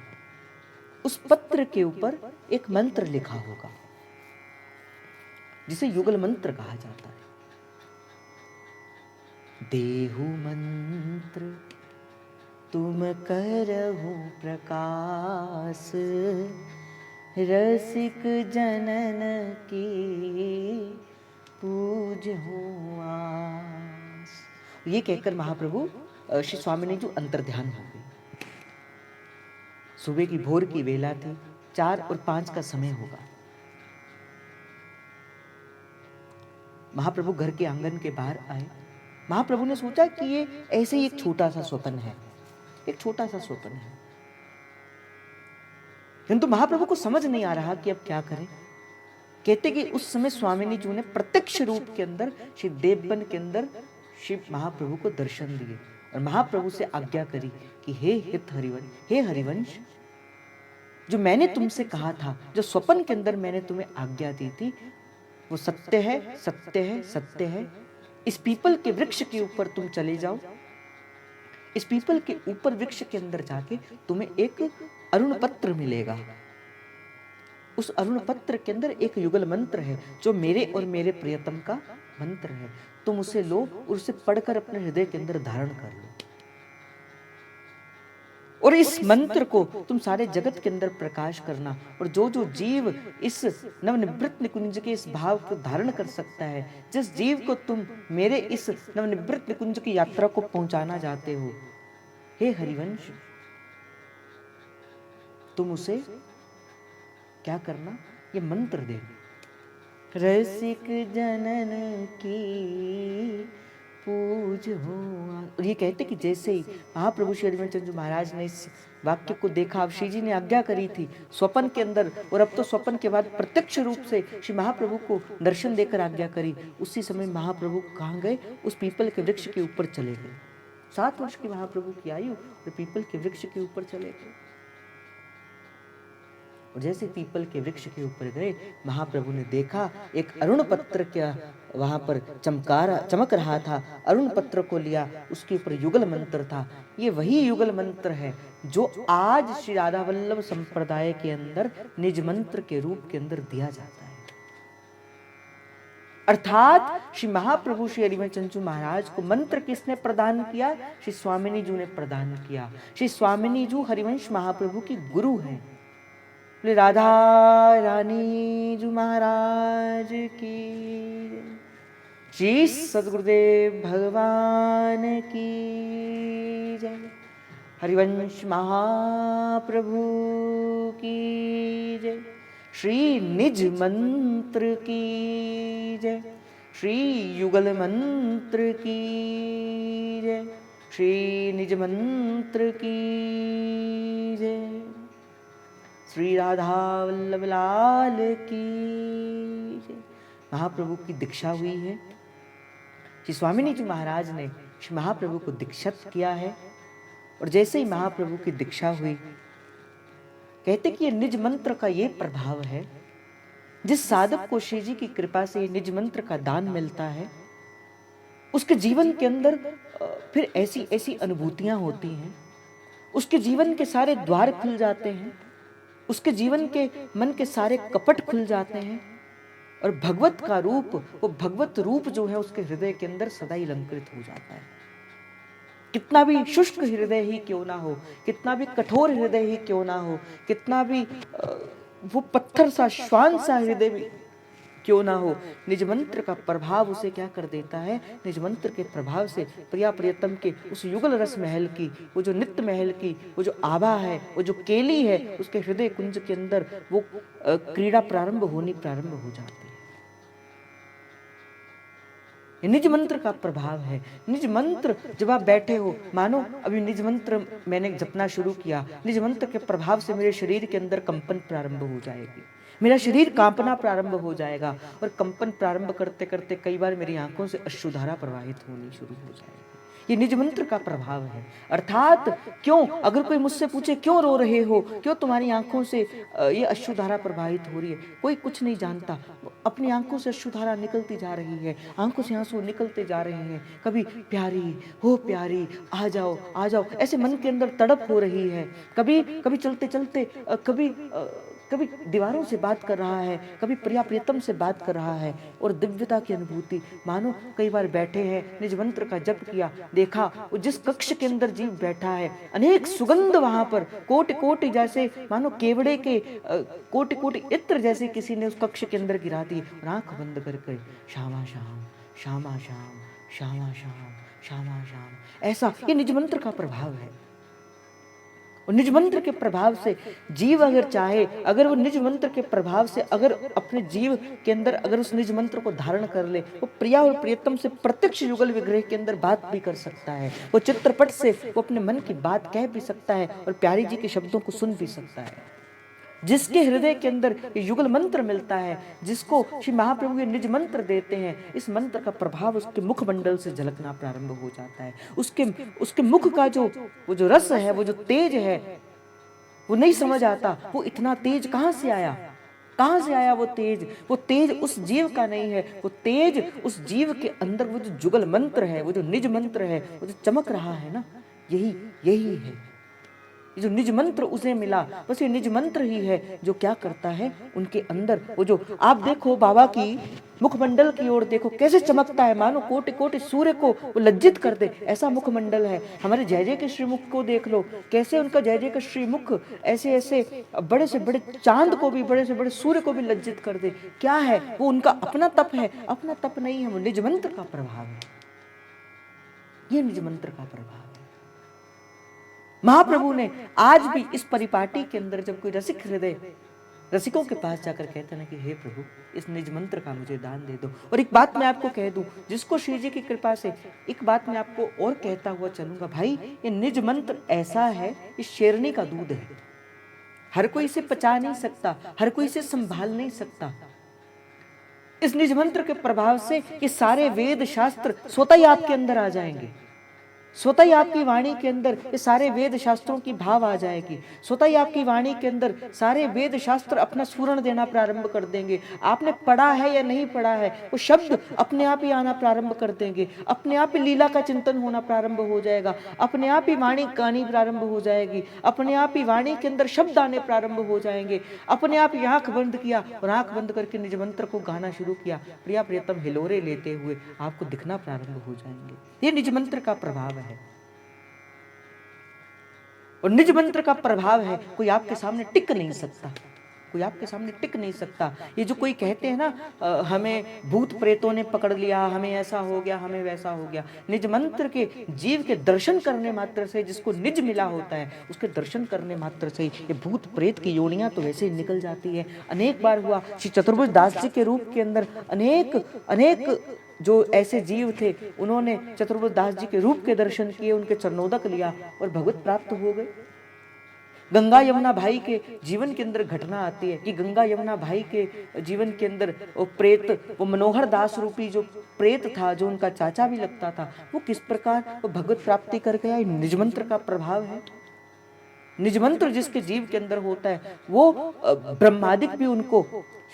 उस पत्र के ऊपर एक मंत्र लिखा होगा, जिसे युगल मंत्र कहा जाता है। देहु मंत्र तुम करहु प्रकाश, रसिक जनन की पूजहूँ आस। ये कहकर महाप्रभु श्री स्वामी ने जो अंतर्ध्यान हो गए। सुबह की भोर की वेला थी, 4 और 5 का समय होगा। महाप्रभु घर के आंगन के बाहर आए। महाप्रभु ने सोचा कि ये ऐसे ही एक छोटा सा स्वप्न है, एक छोटा सा स्वप्न है, किंतु महाप्रभु को समझ नहीं आ रहा कि अब क्या करें। कहते कि उस समय स्वामिनी जी ने प्रत्यक्ष रूप के अंदर श्री देवबन के अंदर शिव महाप्रभु को दर्शन दिए और महाप्रभु से आज्ञा करी कि हे हित हरिवंश, हे हरिवंश, जो मैंने तुमसे कहा था, जो स्वप्न के अंदर मैंने तुम्हें आज्ञा दी थी, वो सत्य है, सत्य है, सत्य है। इस पीपल के वृक्ष के ऊपर तुम चले जाओ, इस पीपल के ऊपर वृक्ष के अंदर जाके तुम्हें एक अरुण पत्र मिलेगा। उस अरुण पत्र के अंदर एक युगल मंत्र है जो मेरे और मेरे प्रियतम का मंत्र है। तुम उसे लो और उसे पढ़कर अपने हृदय के अंदर धारण कर लो, और इस मंत्र को तुम सारे जगत के अंदर प्रकाश करना। और जो जो जीव इस नवनिवृत्त निकुंज के इस भाव को धारण कर सकता है, जिस जीव को तुम मेरे इस नवनिवृत्त निकुंज की यात्रा को पहुंचाना चाहते हो, हे हरिवंश, तुम उसे क्या करना, ये मंत्र दे। रसिक जनन की पूज हो। और ये कहते कि जैसे ही महाप्रभु श्री हरिवंश महाराज ने इस वाक्य को देखा, अब श्री जी ने आज्ञा करी थी स्वप्न के अंदर, और अब तो स्वप्न के बाद प्रत्यक्ष रूप से श्री महाप्रभु को दर्शन देकर आज्ञा करी। उसी समय महाप्रभु कहाँ गए, उस पीपल के वृक्ष के ऊपर चले गए। 7 वर्ष की महाप्रभु की आयु, और पीपल के वृक्ष के ऊपर चले गए। और जैसे पीपल के वृक्ष के ऊपर गए, महाप्रभु ने देखा एक अरुण पत्र क्या वहां पर चमक रहा था। अरुण पत्र को लिया, उसके ऊपर युगल मंत्र था। ये वही युगल मंत्र है जो आज श्री राधा वल्लभ संप्रदाय के अंदर निज मंत्र के रूप के अंदर दिया जाता है। अर्थात श्री महाप्रभु श्री हरिवंश महाराज को मंत्र किसने प्रदान किया, श्री स्वामिनी जी ने प्रदान किया। श्री स्वामिनी जी हरिवंश महाप्रभु की गुरु हैं। राधा रानी जी महाराज की, श्री सद्गुरुदेव भगवान की जय, हरिवंश महाप्रभु की जय, श्री निज मंत्र की जय, श्री युगल मंत्र की जय, श्री निज मंत्र की जय, श्री राधा वल्लभ लाल की जय। महाप्रभु की दीक्षा हुई है। श्री स्वामिनी जी महाराज ने श्री महाप्रभु को दीक्षित किया है। और जैसे ही महाप्रभु की दीक्षा हुई, कहते कि ये निज मंत्र का ये प्रभाव है, जिस साधक को श्री जी की कृपा से ये निज मंत्र का दान मिलता है, उसके जीवन के अंदर फिर ऐसी ऐसी अनुभूतियां होती हैं, उसके जीवन के सारे द्वार खुल जाते हैं, उसके जीवन के मन के सारे कपट खुल जाते हैं, और भगवत का रूप, वो भगवत रूप जो है उसके हृदय के अंदर सदा ही अलंकृत हो जाता है। कितना भी शुष्क हृदय ही क्यों ना हो, कितना भी कठोर हृदय ही क्यों ना हो, कितना भी वो पत्थर सा श्वान सा हृदय भी क्यों ना हो, निज मंत्र का प्रभाव उसे क्या कर देता है। निज मंत्र के प्रभाव से प्रिया प्रियतम के उस युगल रस महल की, वो जो नित्य महल की, वो जो आभा है, वो जो केली है, उसके हृदय कुंज के अंदर वो क्रीड़ा प्रारंभ हो जाती है। निज मंत्र का प्रभाव है। निज मंत्र जब आप बैठे हो, मानो अभी निज मंत्र मैंने जपना शुरू किया, निज मंत्र के प्रभाव से मेरे शरीर के अंदर कंपन प्रारंभ हो जाएगी, मेरा शरीर कांपना प्रारंभ हो जाएगा, और कंपन प्रारंभ करते करते कई बार मेरी आंखों से अश्रुधारा प्रवाहित होनी शुरू हो जाएगी। ये निज मंत्र का प्रभाव है। अर्थात क्यों, अगर कोई मुझसे पूछे क्यों रो रहे हो, क्यों तुम्हारी आंखों से ये अश्रुधारा प्रवाहित हो रही है, कोई कुछ नहीं जानता। अपनी आंखों से अश्रुधारा निकलती जा रही है, आंखों से आंसू निकलते जा रहे हैं। कभी प्यारी हो प्यारी, आ जाओ आ जाओ, ऐसे मन के अंदर तड़प हो रही है। कभी कभी चलते चलते कभी दीवारों से बात कर रहा है, कभी प्रिया प्रियतम से बात कर रहा है, और दिव्यता की अनुभूति। मानो कई बार बैठे हैं, निज मंत्र का जप किया, देखा वो जिस कक्ष के अंदर जीव बैठा है, अनेक सुगंध वहां पर कोटि कोटि, जैसे मानो केवड़े के कोटि कोटि इत्र जैसे किसी ने उस कक्ष के अंदर गिरा दी। और आंख बंद करके श्यामा श्याम श्यामा श्याम श्यामा श्याम श्यामा श्याम, ऐसा ये निज मंत्र का प्रभाव है। और निज मंत्र के प्रभाव से जीव अगर चाहे, अगर वो निज मंत्र के प्रभाव से अगर अपने जीव के अंदर अगर उस निज मंत्र को धारण कर ले, वो प्रिया और प्रियतम से प्रत्यक्ष युगल विग्रह के अंदर बात भी कर सकता है। वो चित्रपट से वो अपने मन की बात कह भी सकता है, और प्यारी जी के शब्दों को सुन भी सकता है। जिसके हृदय के अंदर ये युगल मंत्र मिलता है, जिसको श्री महाप्रभु ये निज मंत्र देते हैं, इस मंत्र का प्रभाव उसके मुख मंडल से झलकना प्रारंभ हो जाता है। उसके मुख का वो जो रस है, वो जो तेज है, वो नहीं समझ आता वो इतना तेज कहां से आया। कहां से आया वो तेज? वो तेज उस जीव का नहीं है, वो तेज उस जीव के अंदर वो जो जुगल मंत्र है, वो जो निज मंत्र है, वो जो चमक रहा है ना, यही यही है। ये जो निज मंत्र उसे मिला, बस ये निज मंत्र ही है जो क्या करता है उनके अंदर। वो जो आप देखो बाबा की मुखमंडल की ओर देखो, कैसे चमकता है, मानो कोटि कोटि सूर्य को वो लज्जित कर दे, ऐसा मुखमंडल है। हमारे जय जय के श्रीमुख को देख लो, कैसे उनका जय जय का श्रीमुख ऐसे ऐसे बड़े से बड़े चांद को भी, बड़े से बड़े सूर्य को भी लज्जित कर दे। क्या है वो? उनका अपना तप है? अपना तप नहीं है, वो निज मंत्र का प्रभाव है। ये निज मंत्र का प्रभाव है। महाप्रभु ने आज भी इस परिपाटी के अंदर जब कोई रसिक हृदय रसिकों के पास जाकर कहते हैं कि हे प्रभु, इस निज मंत्र का मुझे दान दे दो। और एक बात मैं आपको कह दूं, जिसको श्री जी की कृपा से एक बात मैं आपको और कहता हुआ चलूंगा, भाई ये निज मंत्र ऐसा है, ये शेरनी का दूध है। हर कोई इसे पचा नहीं सकता, हर कोई इसे संभाल नहीं सकता। इस निज मंत्र के प्रभाव से ये सारे वेद शास्त्र स्वतः ही आपके अंदर आ जाएंगे। स्वतः ही आपकी वाणी के अंदर ये सारे वेद शास्त्रों की भाव आ जाएगी। स्वतः ही आपकी वाणी के अंदर सारे वेद शास्त्र अपना स्फुरण देना प्रारंभ कर देंगे। आपने पढ़ा है या नहीं पढ़ा है, वो शब्द अपने आप ही आना प्रारंभ कर देंगे। अपने आप ही लीला का चिंतन होना प्रारंभ हो जाएगा। अपने आप ही वाणी गानी प्रारंभ हो जाएगी। अपने आप ही वाणी के अंदर शब्द आने प्रारंभ हो जाएंगे। अपने आप ही आंख बंद किया और आंख बंद करके निज मंत्र को गाना शुरू किया, प्रिया प्रियतम हिलोरे लेते हुए आपको दिखना प्रारंभ हो जाएंगे। ये निज मंत्र का प्रभाव है। और निज मंत्र का प्रभाव है, कोई आपके सामने टिक नहीं सकता, कोई आपके सामने टिक नहीं सकता। ये जो कोई कहते हैं ना हमें भूत प्रेतों ने पकड़ लिया, हमें ऐसा हो गया, हमें वैसा हो गया, निज मंत्र के जीव के दर्शन करने मात्र से, जिसको निज मिला होता है उसके दर्शन करने मात्र से ये भूत प्रेत की योनियां तो वैसे ही निकल जाती है। अनेक बार हुआ, श्री चतुर्भुज दास जी के रूप के अंदर अनेक अनेक जो ऐसे जीव थे, उन्होंने चतुर्भुज दास जी के रूप के दर्शन किए, उनके चरणोदक लिया और भगवत प्राप्त हो गए। गंगा यमुना भाई के जीवन के अंदर घटना आती है कि गंगा यमुना भाई के जीवन के अंदर वो प्रेत, वो मनोहर दास रूपी जो प्रेत था, जो उनका चाचा भी लगता था, वो किस प्रकार वो भगवत प्राप्ति कर गया। निज मंत्र का प्रभाव है। निज मंत्र जिसके जीव के अंदर होता है, वो ब्रह्मादिक भी उनको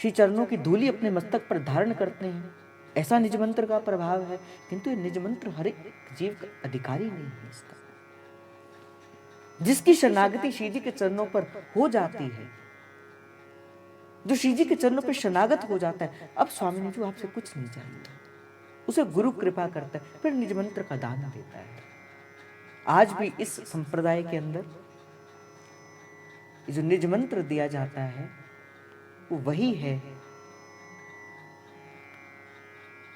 श्री चरणों की धूलि अपने मस्तक पर धारण करते हैं। ऐसा निज मंत्र का प्रभाव है। किंतु ये निज मंत्र हर एक जीव का अधिकारी नहीं है। इसका जिसकी शरणागति श्री जी के चरणों पर हो जाती है, जो श्री जी के चरणों पर शरणागत हो जाता है, अब स्वामी जी आपसे कुछ नहीं चाहिए, उसे गुरु कृपा करता है, फिर निज मंत्र का दान देता है। आज भी इस संप्रदाय के अंदर जो निज मंत्र दिया जाता है वो वही है।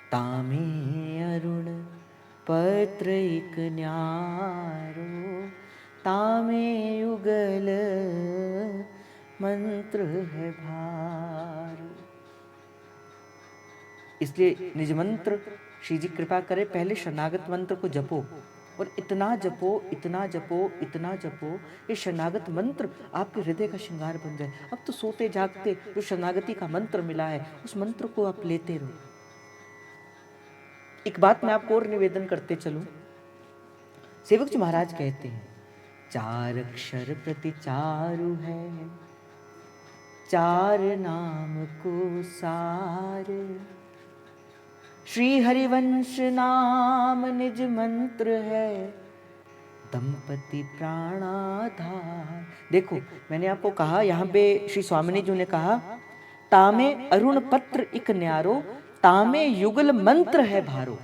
तामे अरुण पत्र एक न्यारो, तामे युगल मंत्र है भारो। इसलिए निज मंत्र श्री जी कृपा करे, पहले शरणागत मंत्र को जपो और इतना जपो, इतना जपो, इतना जपो, ये शरणागत मंत्र आपके हृदय का श्रृंगार बन जाए। अब तो सोते जागते जो शरणागति का मंत्र मिला है, उस मंत्र को आप लेते रहो। एक बात मैं आपको और निवेदन करते चलूं, सेवक जी महाराज कहते हैं, चार अक्षर प्रति चारु है, चार नाम को सार, श्री हरिवंश नाम निज मंत्र है, दंपति प्राणाधार। देखो मैंने आपको कहा, यहाँ पे श्री स्वामिनी जी ने कहा, तामे अरुण पत्र इक न्यारो, तामे युगल मंत्र है भारो।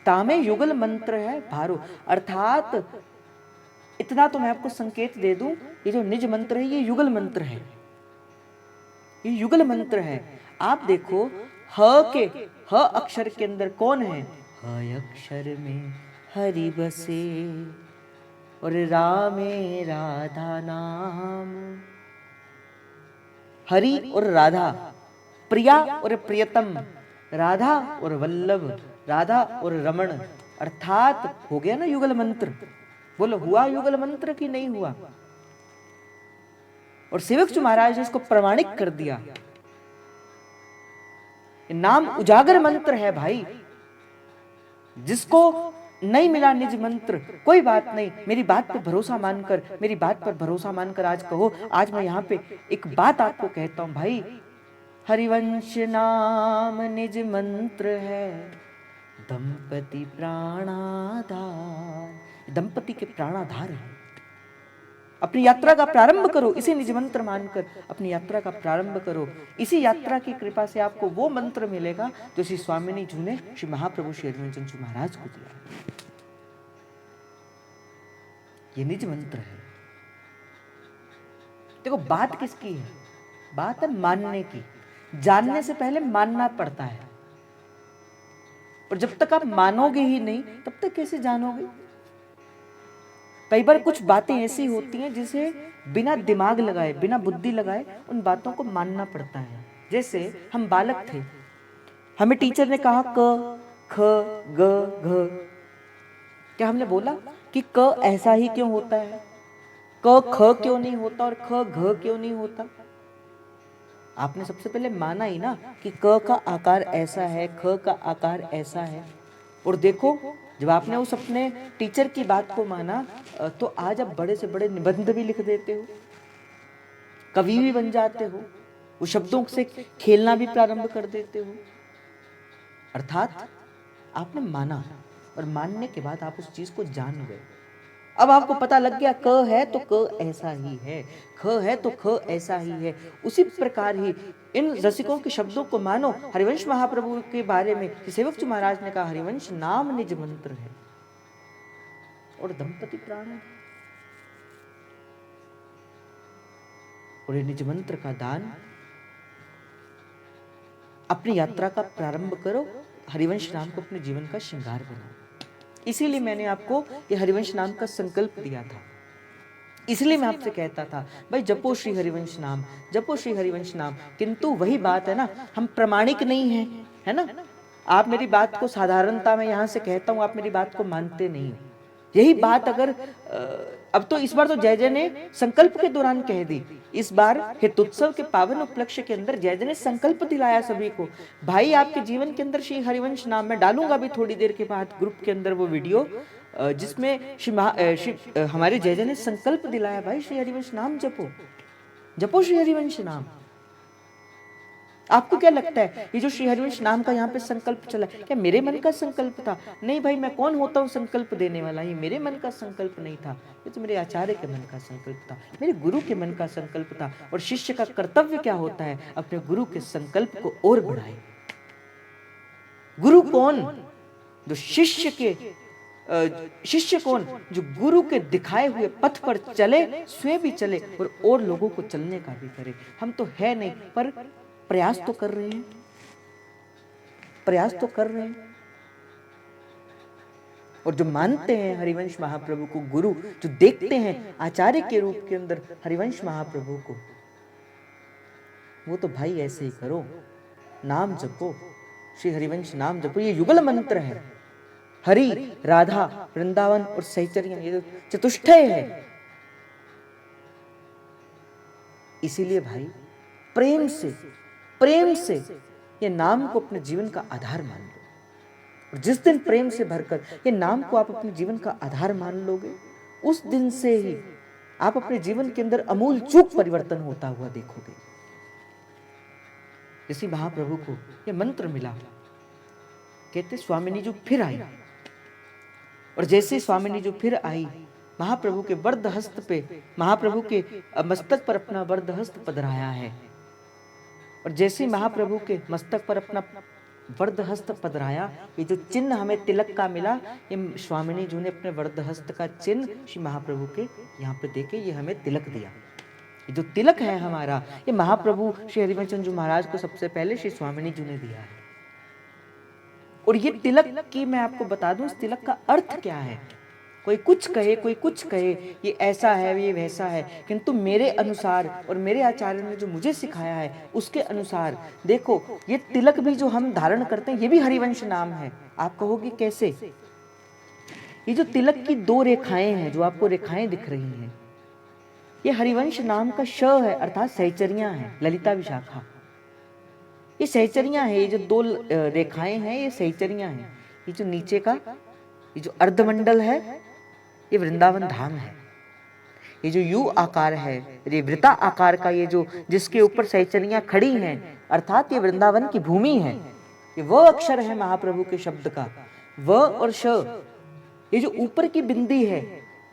तामे युगल मंत्र है भारो, अर्थात इतना तो मैं आपको संकेत दे दूं, ये जो निज मंत्र है ये युगल मंत्र है, ये युगल मंत्र है। आप देखो ह अक्षर के अंदर कौन है? ह अक्षर में हरि बसे और रामे राधा नाम। हरि और राधा, प्रिया और प्रियतम, राधा और वल्लभ, राधा और रमण, अर्थात हो गया ना युगल मंत्र। बोलो हुआ युगल मंत्र कि नहीं हुआ? और सेवक जी महाराज ने इसको प्रमाणिक कर दिया। नाम उजागर मंत्र है भाई, जिसको नहीं मिला निज मंत्र, कोई बात नहीं, मेरी बात पर भरोसा मानकर, मेरी बात पर भरोसा मानकर आज कहो। आज मैं यहाँ पे एक बात आपको कहता हूँ भाई, हरिवंश नाम निज मंत्र है, दंपति प्राणाधार। दंपति के प्राणाधार है। अपनी यात्रा का प्रारंभ करो इसी निज मंत्र मानकर, अपनी यात्रा का प्रारंभ करो। इसी यात्रा की कृपा से आपको वो मंत्र मिलेगा जो श्री स्वामिनी जी ने श्री महाप्रभु श्री हरिवंश जी महाराज को दिया। ये निज मंत्र है। देखो बात किसकी है? बात है मानने की। जानने से पहले मानना पड़ता है, और जब तक आप मानोगे ही नहीं तब तक कैसे जानोगे? कई बार कुछ बातें ऐसी होती हैं जिसे बिना दिमाग लगाए, बिना बुद्धि लगाए उन बातों को मानना पड़ता है। जैसे हम बालक थे, हमें टीचर ने कहा क ख ग घ, क्या हमने बोला कि क ऐसा ही क्यों होता है, क ख क्यों नहीं होता और ख घ क्यों नहीं होता? आपने सबसे पहले माना ही ना कि क का आकार ऐसा है, ख का आकार ऐसा है। और देखो जब आपने उस अपने टीचर की बात को माना तो आज आप बड़े से बड़े निबंध भी लिख देते हो, कवि भी बन जाते हो, वो शब्दों से खेलना भी प्रारंभ कर देते हो। अर्थात आपने माना, और मानने के बाद आप उस चीज को जान गए। अब आपको पता लग गया क है तो क ऐसा ही है, ख है तो ख ऐसा ही है। उसी प्रकार ही इन रसिकों के शब्दों को मानो। हरिवंश महाप्रभु के बारे में सेवक जी महाराज ने कहा हरिवंश नाम निज मंत्र है और दंपति प्राण है। और ये निज मंत्र का दान, अपनी यात्रा का प्रारंभ करो, हरिवंश नाम को अपने जीवन का श्रृंगार बनाओ। इसीलिए मैंने आपको ये हरिवंश नाम का संकल्प दिया था। इसलिए मैं आपसे कहता था भाई जपो श्री हरिवंश नाम, जपो श्री हरिवंश नाम। किंतु वही बात है ना, हम प्रामाणिक नहीं हैं, है ना। आप मेरी बात को साधारणता में यहां से कहता हूं, आप मेरी बात को मानते नहीं हो। यही बात अगर अब तो इस बार तो जय जय ने संकल्प के दौरान कह दी। इस बार हेतुत्सव के पावन उपलक्ष्य के अंदर जय जय ने संकल्प दिलाया सभी को, भाई आपके जीवन के अंदर श्री हरिवंश नाम, मैं डालूंगा अभी थोड़ी देर के बाद ग्रुप के अंदर वो वीडियो जिसमें हमारे जय जय ने संकल्प दिलाया, भाई श्री हरिवंश नाम जपो, जपो श्री हरिवंश नाम। आपको क्या लगता है ये जो श्री हरिवंश नाम का यहाँ पे संकल्प चला, क्या मेरे मन का संकल्प था? नहीं भाई, मैं कौन होता हूँ संकल्प देने वाला? ये मेरे मन का संकल्प नहीं था, ये तो मेरे आचार्य के मन का संकल्प था, मेरे गुरु के मन का संकल्प था। और शिष्य का कर्तव्य क्या होता है? अपने गुरु के संकल्प को और बढ़ाए। गुरु कौन? जो शिष्य कौन? जो गुरु के दिखाए हुए पथ पर चले, स्वयं भी चले और लोगों को चलने का भी करे। हम तो है नहीं, पर प्रयास तो कर रहे हैं, प्रयास तो कर रहे हैं। और जो मानते हैं हरिवंश महाप्रभु को गुरु, जो देखते हैं आचार्य के रूप के अंदर हरिवंश महाप्रभु को, वो तो भाई ऐसे ही करो, नाम जपो, श्री हरिवंश नाम जपो। ये युगल मंत्र है। हरि, राधा, वृंदावन और सहचर्या, ये चतुष्टय है। इसीलिए भाई प्रेम से ये नाम को अपने जीवन का आधार मान लो। और जिस दिन प्रेम से भरकर ये नाम को आप अपने जीवन का आधार मान लोगे, उस दिन से ही आप अपने जीवन के अंदर अमूल चूक परिवर्तन होता हुआ देखोगे। जैसे महाप्रभु को ये मंत्र मिला, कहते स्वामिनी जो फिर आई, और जैसे स्वामिनी जो फिर आई, महाप्रभु के वरद हस्त पे, महाप्रभु के मस्तक पर अपना वरद हस्त पधराया है। और जैसे महाप्रभु के मस्तक पर अपना वरद हस्त पधराया, ये जो चिन्ह हमें तिलक का मिला, ये स्वामिनी जी ने अपने वरद हस्त का चिन्ह श्री महाप्रभु के यहाँ पे देके ये हमें तिलक दिया। ये जो तिलक है हमारा, ये महाप्रभु श्री हरिवंश जी महाराज को सबसे पहले श्री स्वामिनी जी ने दिया है। और ये तिलक की मैं आपको बता दूं, इस तिलक का अर्थ क्या है। कोई कुछ कहे, कोई कुछ कहे, ये ऐसा है, ये वैसा है, किंतु मेरे अनुसार और मेरे आचार्य ने जो मुझे सिखाया है उसके अनुसार देखो, ये तिलक भी जो हम धारण करते हैं ये भी हरिवंश नाम है। आप कहोगे कैसे? ये जो तिलक की दो रेखाएं हैं, जो आपको रेखाएं दिख रही हैं, ये हरिवंश नाम का श है, अर्थात सहचरियां हैं, ललिता विशाखा। ये सहचरियां हैं, ये जो दो रेखाएं हैं ये सहचरियां हैं। ये जो नीचे का ये जो अर्धमंडल है ये वृंदावन धाम है। ये जो यू आकार है, ये वृत्ता आकार का, ये जो जिसके ऊपर सहचनियां खड़ी हैं, अर्थात ये वृंदावन की भूमि है। ये वह अक्षर है महाप्रभु के शब्द का, व और श। ये जो ऊपर की बिंदी है,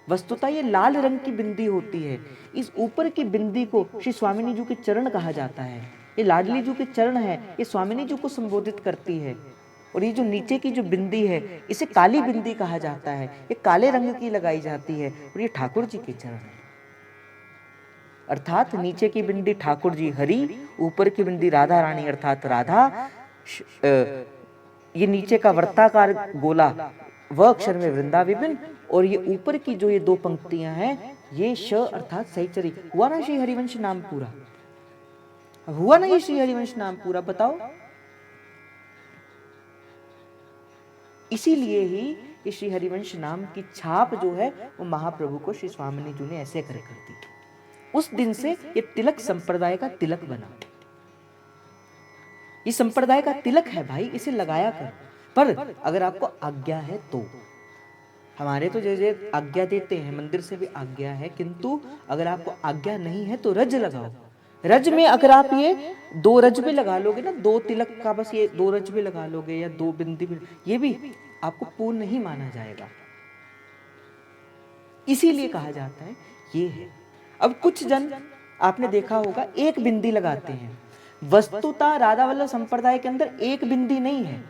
वस्तुतः ये लाल रंग की बिंदी होती है। इस ऊपर की बिंदी को श्री स्वामिनी जी के चरण कहा जाता है। ये लाडली जी के चरण है, ये स्वामिनी जी को संबोधित करती है। और ये जो नीचे की जो बिंदी है, इसे काली बिंदी कहा जाता है। ये काले रंग की लगाई जाती है और ये ठाकुर जी के चरण है। अर्थात नीचे की बिंदी ठाकुर जी हरि, ऊपर की बिंदी राधा रानी अर्थात राधा। ये नीचे का वर्ताकार गोला वह अक्षर में वृंदा विपिन, और ये ऊपर की जो ये दो पंक्तियां हैं ये श अर्थात सहचरी। हुआ ना श्री हरिवंश नाम पूरा? हुआ ना ये श्री हरिवंश नाम पूरा? बताओ। इसीलिए ही ये श्री हरिवंश नाम की छाप जो है वो महाप्रभु को श्री स्वामिनी जी ने ऐसे कर दी। उस दिन से ये तिलक संप्रदाय का तिलक बना। ये संप्रदाय का तिलक है भाई, इसे लगाया कर। पर अगर आपको आज्ञा है तो, हमारे तो जैसे आज्ञा देते हैं, मंदिर से भी आज्ञा है, किंतु अगर आपको आज्ञा नहीं है तो रज लगाओ। रज में अगर आप ये 2 रज में लगा लोगे ना, 2 तिलक का बस ये 2 रज में लगा लोगे या 2 बिंदी में, ये भी आपको पूर्ण नहीं माना जाएगा। इसीलिए कहा जाता है ये है। अब कुछ जन आपने देखा होगा 1 बिंदी लगाते हैं। वस्तुतः राधा वल्लभ संप्रदाय के अंदर 1 बिंदी नहीं है।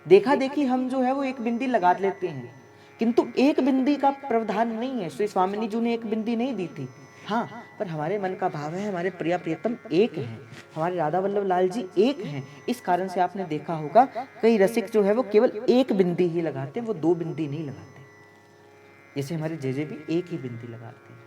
देखा देखी हम जो है वो 1 बिंदी लगा लेते हैं, किंतु 1 बिंदी का प्रावधान नहीं है। श्री स्वामिनी जी ने 1 बिंदी नहीं दी थी। हाँ, पर हमारे मन का भाव है, हमारे प्रिया प्रियतम एक हैं, हमारे राधा वल्लभ लाल जी एक हैं। इस कारण से आपने देखा होगा कई रसिक जो है वो केवल 1 बिंदी ही लगाते हैं, वो 2 बिंदी नहीं लगाते। जैसे हमारे जेजे भी 1 ही बिंदी लगाते हैं।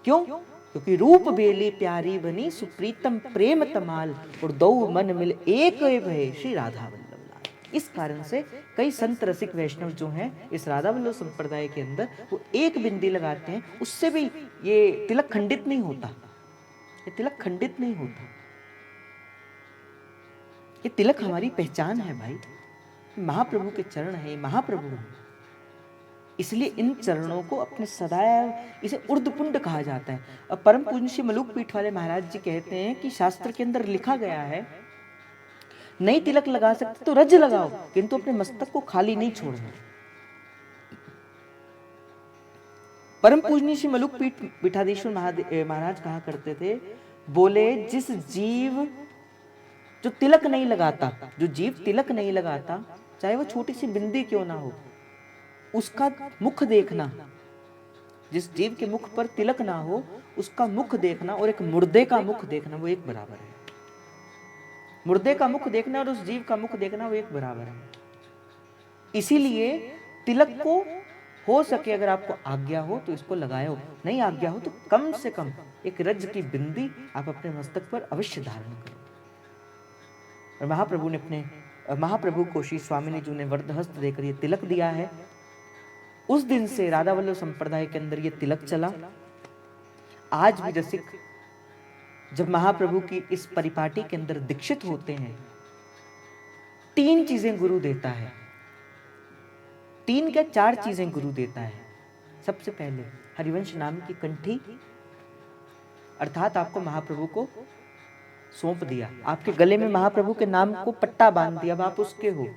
क्यों? क्योंकि रूप बेली प्यारी बनी, सुप्रीतम प्रेम तमाल, और दो मन मिल एक भय श्री राधा वल्लभ लाल। इस कारण से कई संत रसिक वैष्णव जो हैं इस राधा वल्लभ संप्रदाय के अंदर वो 1 बिंदी लगाते हैं। उससे भी ये तिलक खंडित नहीं होता, ये तिलक खंडित नहीं होता। ये तिलक हमारी पहचान है भाई, महाप्रभु के चरण है, महाप्रभु है। इसलिए इन चरणों को अपने सदैव, इसे उर्धपुंड कहा जाता है। और परम पूज्य श्री मलुक पीठ वाले महाराज जी कहते हैं कि शास्त्र के अंदर लिखा गया है, नहीं तिलक लगा सकते तो रज लगाओ, किंतु अपने मस्तक को खाली नहीं छोड़ना। परम पूजनीय श्री मलुक पीठाधीश्वर महाराज कहा करते थे, बोले जिस जीव जो तिलक नहीं लगाता, जो जीव तिलक नहीं लगाता, चाहे वो छोटी सी बिंदी क्यों ना हो, उसका मुख देखना, जिस जीव के मुख पर तिलक ना हो उसका मुख देखना और एक मुर्दे का मुख देखना वो एक बराबर है। मुर्दे का मुख देखना और उस जीव का मुख देखना वो एक बराबर है। इसीलिए तिलक को हो सके अगर आपको आज्ञा हो तो इसको लगाओ, नहीं आज्ञा हो तो कम से कम एक रज की बिंदी आप अपने मस्तक पर अवश्य धारण करो। और महाप्रभु को श्री स्वामिनी जी ने वरदहस्त देकर ये तिलक दिया है। उस दिन से राधा वल्लभ संप्रदाय के अंदर ये तिलक चला। आज भी रसिक जब महाप्रभु की इस परिपाटी के अंदर दीक्षित होते हैं, 3 चीजें गुरु देता है। 3 क्या 4 चीजें गुरु देता है। सबसे पहले हरिवंश नाम की कंठी, अर्थात आपको महाप्रभु को सौंप दिया, आपके गले में महाप्रभु के नाम को पट्टा बांध दिया, अब आप उसके हो।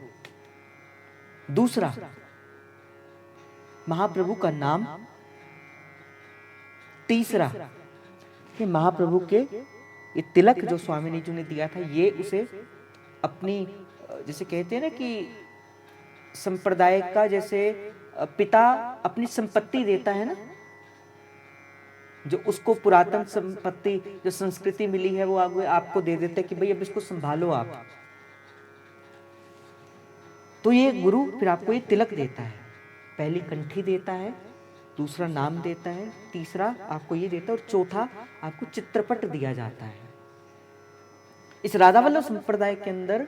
दूसरा, महाप्रभु का नाम। तीसरा, कि महाप्रभु के ये तिलक जो स्वामिनी जी ने दिया था, ये उसे अपनी, जैसे कहते हैं ना कि संप्रदाय का जैसे पिता अपनी संपत्ति देता है ना, जो उसको पुरातन संपत्ति जो संस्कृति मिली है वो आगे आपको दे देते हैं कि भाई अब इसको संभालो आप। तो ये गुरु फिर आपको ये तिलक देता है। पहली कंठी देता है, दूसरा नाम देता है, तीसरा आपको ये देता है, और चौथा आपको चित्रपट दिया जाता है। इस राधा वल्लभ संप्रदाय के अंदर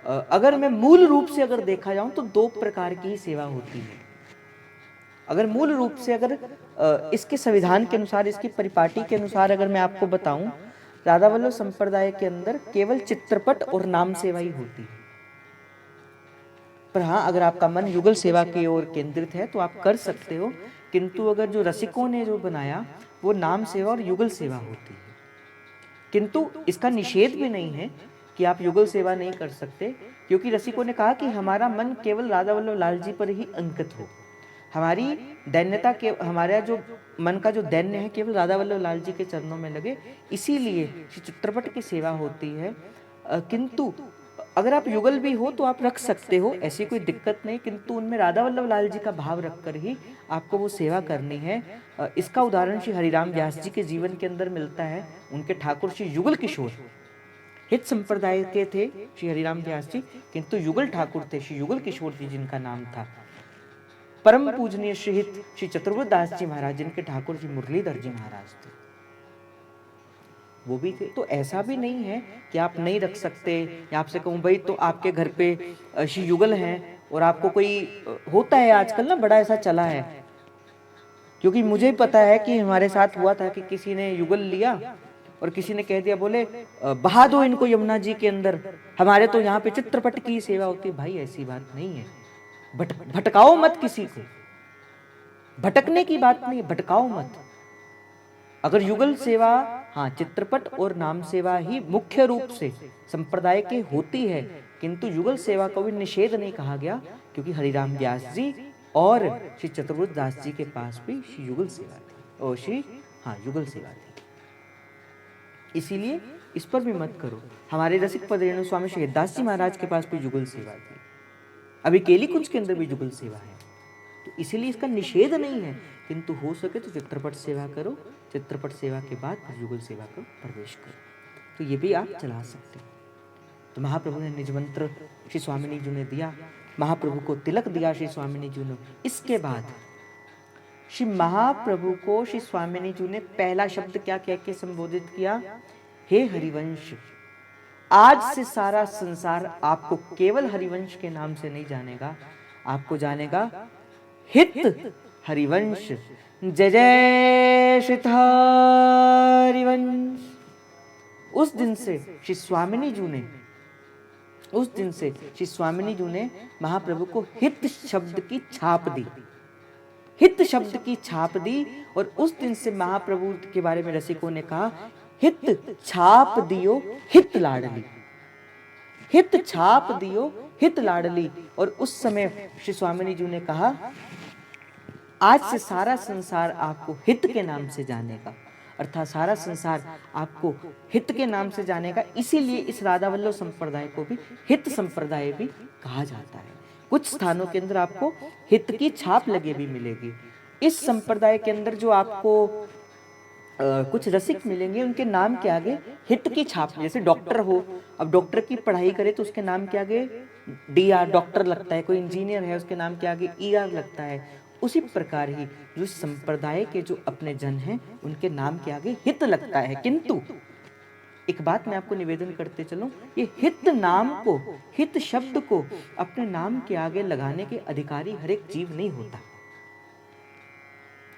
अगर मैं मूल रूप से अगर देखा जाऊं तो 2 प्रकार की ही सेवा होती है। अगर मूल रूप से अगर इसके संविधान के अनुसार, इसकी परिपाटी के अनुसार अगर मैं आपको बताऊं, राधा वल्लभ संप्रदाय के अंदर केवल चित्रपट और नाम सेवा ही होती है। पर हाँ, अगर आपका मन युगल सेवा की ओर केंद्रित है तो आप कर सकते हो, किंतु अगर जो रसिकों ने जो बनाया वो नाम सेवा और युगल सेवा होती है। किंतु इसका निषेध भी नहीं है कि आप युगल सेवा नहीं कर सकते, क्योंकि रसिकों ने कहा कि हमारा मन केवल राधा वल्लभ लाल जी पर ही अंकित हो, हमारी दैन्यता के हमारा जो मन का जो दैन्य है केवल राधा वल्लभ लाल जी के चरणों में लगे, इसीलिए श्री चित्रपट की सेवा होती है। किंतु अगर आप युगल भी हो तो आप रख सकते हो, ऐसी कोई दिक्कत नहीं, किंतु उनमें राधा वल्लभ लाल जी का भाव रखकर ही आपको वो सेवा करनी है। इसका उदाहरण श्री हरिराम व्यास जी के जीवन के अंदर मिलता है। उनके ठाकुर श्री युगल किशोर हित संप्रदाय के थे श्री हरिराम व्यास जी, किंतु युगल ठाकुर थे श्री युगल किशोर जी जिनका नाम था। परम पूजनीय श्री हित श्री चतुर्वेद दास जी महाराज जिनके ठाकुर जी मुरलीधर जी महाराज थे, वो भी थे। तो ऐसा भी नहीं है कि आप नहीं रख सकते, या आपसे कहूँ भाई तो आपके घर पे श्री युगल हैं और आपको कोई होता है आजकल ना बड़ा ऐसा चला है, क्योंकि मुझे पता है कि हमारे साथ हुआ था कि किसी ने युगल लिया और किसी ने कह दिया बोले बहा दो इनको यमुना जी के अंदर, हमारे तो यहाँ पे चित्रपट की सेवा होती है। भाई ऐसी बात नहीं है, भटकाओ मत किसी को, भटकने की बात नहीं है, भटकाओ मत। अगर युगल सेवा, हाँ चित्रपट और नाम सेवा ही मुख्य रूप से संप्रदाय की होती है, किंतु युगल सेवा को भी निषेध नहीं कहा गया, क्योंकि हरिराम व्यास जी और श्री चतुर्वेद दास जी के पास भी श्री युगल सेवा थी और श्री युगल सेवा थी। इसीलिए इस पर भी मत करो। हमारे रसिक पद रेणु स्वामी श्री दास जी महाराज के पास भी युगल सेवा थी, अभी केली कुंज के अंदर भी युगल सेवा है, तो इसीलिए इसका निषेध नहीं है, किंतु हो सके तो चित्रपट सेवा करो, चित्रपट सेवा के बाद युगल सेवा को प्रवेश करो, तो ये भी आप चला सकते हो। तो महाप्रभु ने निज मंत्र श्री स्वामिनी जी ने दिया, महाप्रभु को तिलक दिया श्री स्वामिनी जी ने। इसके बाद श्री महाप्रभु को श्री स्वामिनी जी ने पहला शब्द क्या कह के संबोधित किया, हे हरिवंश, आज से सारा संसार आपको केवल हरिवंश के नाम से नहीं जानेगा, आपको जानेगा हित हरिवंश। जय जय श्रीत हरिवंश। उस दिन से श्री स्वामिनी जी ने महाप्रभु को हित शब्द की छाप दी, हित शब्द की छाप दी। और उस दिन से महाप्रभु के बारे में रसिकों ने कहा, हित छाप दियो हित लाडली, हित छाप दियो हित लाडली। और उस समय श्री स्वामिनी जी ने कहा, आज से सारा संसार आपको हित के नाम से जानेगा, अर्थात सारा संसार आपको हित के नाम से जानेगा। इसीलिए इस राधा वल्लभ संप्रदाय को भी हित संप्रदाय भी कहा जाता है। कुछ स्थानों के अंदर आपको हित की छाप लगे भी मिलेगी। इस संप्रदाय के अंदर जो आपको कुछ रसिक मिलेंगे, उनके नाम के आगे हित की छाप, जैसे डॉक्टर हो, अब डॉक्टर की पढ़ाई करे तो उसके नाम के आगे DR डॉक्टर लगता है, कोई इंजीनियर है उसके नाम के आगे ER लगता है। उसी प्रकार ही जो संप्रदाय के जो अपने जन हैं उनके नाम के आगे हित लगता है। किंतु एक बात मैं आपको निवेदन करते चलूं, ये हित नाम को, हित शब्द को अपने नाम के आगे लगाने के अधिकारी हर एक जीव नहीं होता।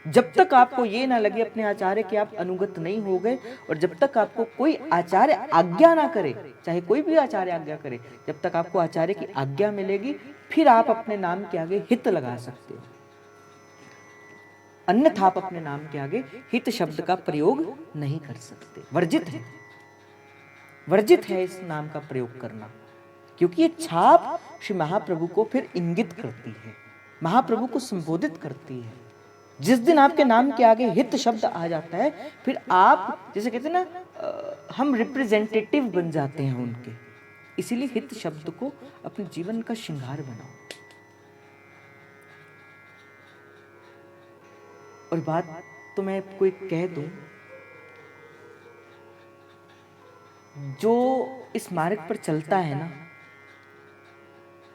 जब तक आपको ये ना लगे अपने आचार्य के आप अनुगत नहीं हो गए, और जब तक आपको कोई आचार्य आज्ञा ना करे, चाहे कोई भी आचार्य आज्ञा करे, जब तक आपको आचार्य की आज्ञा मिलेगी फिर आप अपने नाम के आगे हित लगा सकते हो, अन्यथा आप अपने नाम के आगे हित शब्द का प्रयोग नहीं कर सकते। वर्जित है, वर्जित है इस नाम का प्रयोग करना, क्योंकि ये छाप श्री महाप्रभु को फिर इंगित करती है, महाप्रभु को संबोधित करती है। जिस दिन आपके नाम के आगे हित शब्द आ जाता है, फिर आप जैसे कहते हैं ना, हम रिप्रेजेंटेटिव बन जाते हैं उनके। इसीलिए हित शब्द को अपने जीवन का श्रृंगार बनाओ। और बात तो मैं कोई कह दूं, जो इस मार्ग पर चलता है ना,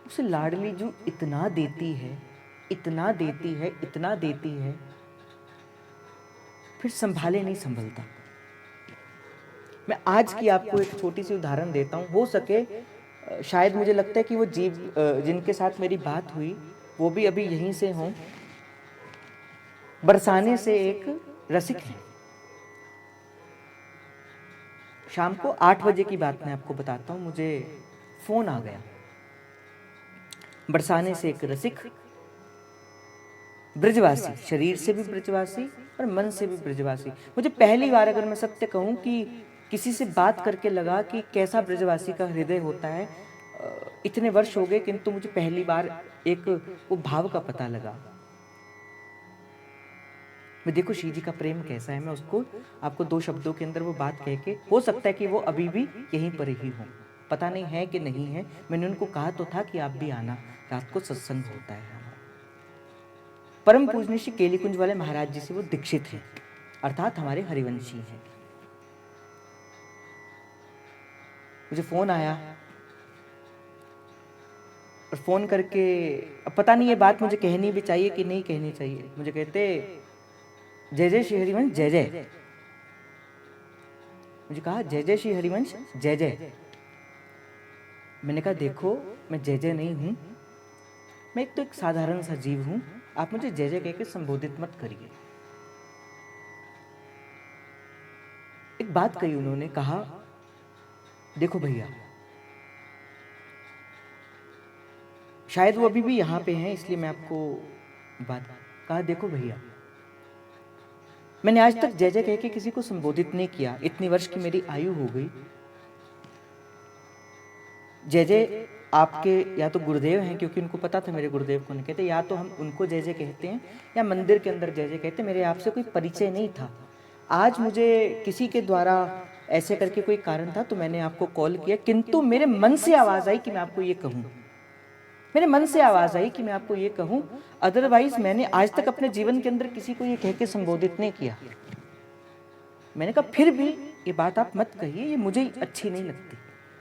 उसे लाडली जो इतना देती है, इतना देती है, इतना देती है, फिर संभाले नहीं संभलता। मैं आज की आपको एक छोटी सी उदाहरण देता हूं। हो सके शायद मुझे लगता है कि वो जीव जिनके साथ मेरी बात हुई वो भी अभी यहीं से हों। बरसाने से एक रसिक है। शाम को 8 बजे की बात मैं आपको बताता हूं, मुझे फोन आ गया। बरसाने से एक रसिक, ब्रजवासी, शरीर से भी ब्रजवासी और मन से भी ब्रजवासी। मुझे पहली बार, अगर मैं सत्य कहूँ, कि किसी से बात करके लगा कि कैसा ब्रजवासी का हृदय होता है। इतने वर्ष हो गए, किंतु मुझे पहली बार एक वो भाव का पता लगा। मैं देखो श्री जी का प्रेम कैसा है, मैं उसको आपको 2 शब्दों के अंदर वो बात कह के, हो सकता है कि वो अभी भी यहीं पर ही हो, पता नहीं है कि नहीं है। मैंने उनको कहा तो था कि आप भी आना, रात को सत्संग होता है हमारा। परम पूजनीय श्री केली कुंज वाले महाराज जी से वो दीक्षित हैं, अर्थात हमारे हरिवंशी हैं। मुझे फोन आया और फोन करके, अब पता नहीं ये बात मुझे कहनी भी चाहिए कि नहीं कहनी चाहिए, मुझे कहते जय जय श्री हरिवंश जय जय। मुझे कहा जय जय श्री हरिवंश जय जय। मैंने कहा देखो, मैं जय जय नहीं हूं, मैं तो एक साधारण सा जीव हूं, आप मुझे जय जय कहकर संबोधित मत करिए। एक बात कही उन्होंने, कहा देखो भैया, शायद वो अभी भी यहां पे हैं इसलिए मैं आपको बात, कहा देखो भैया, मैंने आज तक जय जय कह के किसी को संबोधित नहीं किया, इतनी वर्ष की मेरी आयु हो गई। जय जय आपके या तो गुरुदेव हैं, क्योंकि उनको पता था मेरे गुरुदेव को नहीं कहते, या तो हम उनको जय जय कहते हैं या मंदिर के अंदर जय जय कहते। मेरे आपसे कोई परिचय नहीं था। आज मुझे किसी के द्वारा ऐसे करके कोई कारण था तो मैंने आपको कॉल किया, किंतु मेरे मन से आवाज आई कि मैं आपको ये कहूं, मेरे मन से आवाज आई कि मैं आपको ये कहूं। अदरवाइज मैंने आज तक अपने जीवन के अंदर किसी को ये कह के संबोधित नहीं किया। मैंने कहा फिर भी ये बात आप मत कहिए, ये मुझे अच्छी नहीं लगती।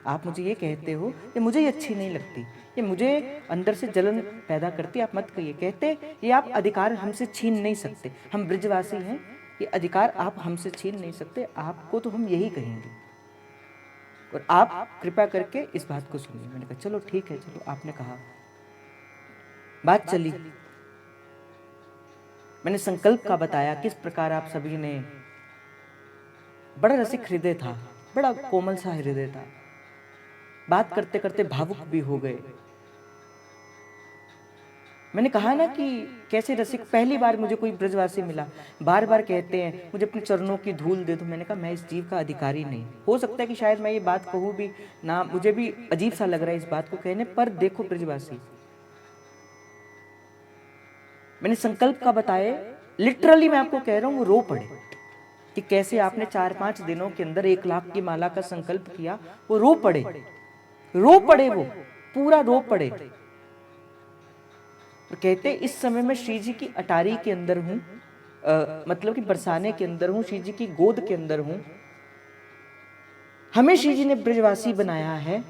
आप मुझे ये कहते हो, ये मुझे ही अच्छी नहीं लगती, ये मुझे अंदर से जलन पैदा करती, आप मत कहिए। कहते ये आप अधिकार हमसे छीन नहीं सकते, हम ब्रजवासी हैं, ये अधिकार आप हमसे छीन नहीं सकते, आपको तो हम यही कहेंगे और आप कृपा करके इस बात को सुनिए। मैंने कहा चलो ठीक है, चलो आपने कहा। बात चली, मैंने संकल्प का बताया किस प्रकार आप सभी ने, बड़ा रसिक हृदय था, बड़ा कोमल सा हृदय था, बात करते करते भावुक भी हो गए। मैंने कहा ना कि कैसे रसिक, पहली बार मुझे कोई ब्रजवासी मिला, बार बार कहते हैं मुझे अपने चरणों की धूल दे दो। मैंने कहा मैं इस जीव का अधिकारी नहीं, हो सकता है कि शायद मैं ये बात कहूँ भी ना, मुझे भी अजीब सा लग रहा है इस बात को कहने पर। देखो ब्रजवासी, मैंने संकल्प का बताया, लिटरली मैं आपको कह रहा हूँ, वो रो पड़े कि कैसे आपने 4-5 दिनों के अंदर 1 लाख की माला का संकल्प किया। वो रो पड़े, रो पड़े, वो पूरा रो पड़े और कहते इस समय मैं श्री जी की अटारी के अंदर हूं, मतलब कि बरसाने के अंदर हूं, श्री जी की गोद के अंदर हूं। हमें श्री जी ने ब्रजवासी बनाया है,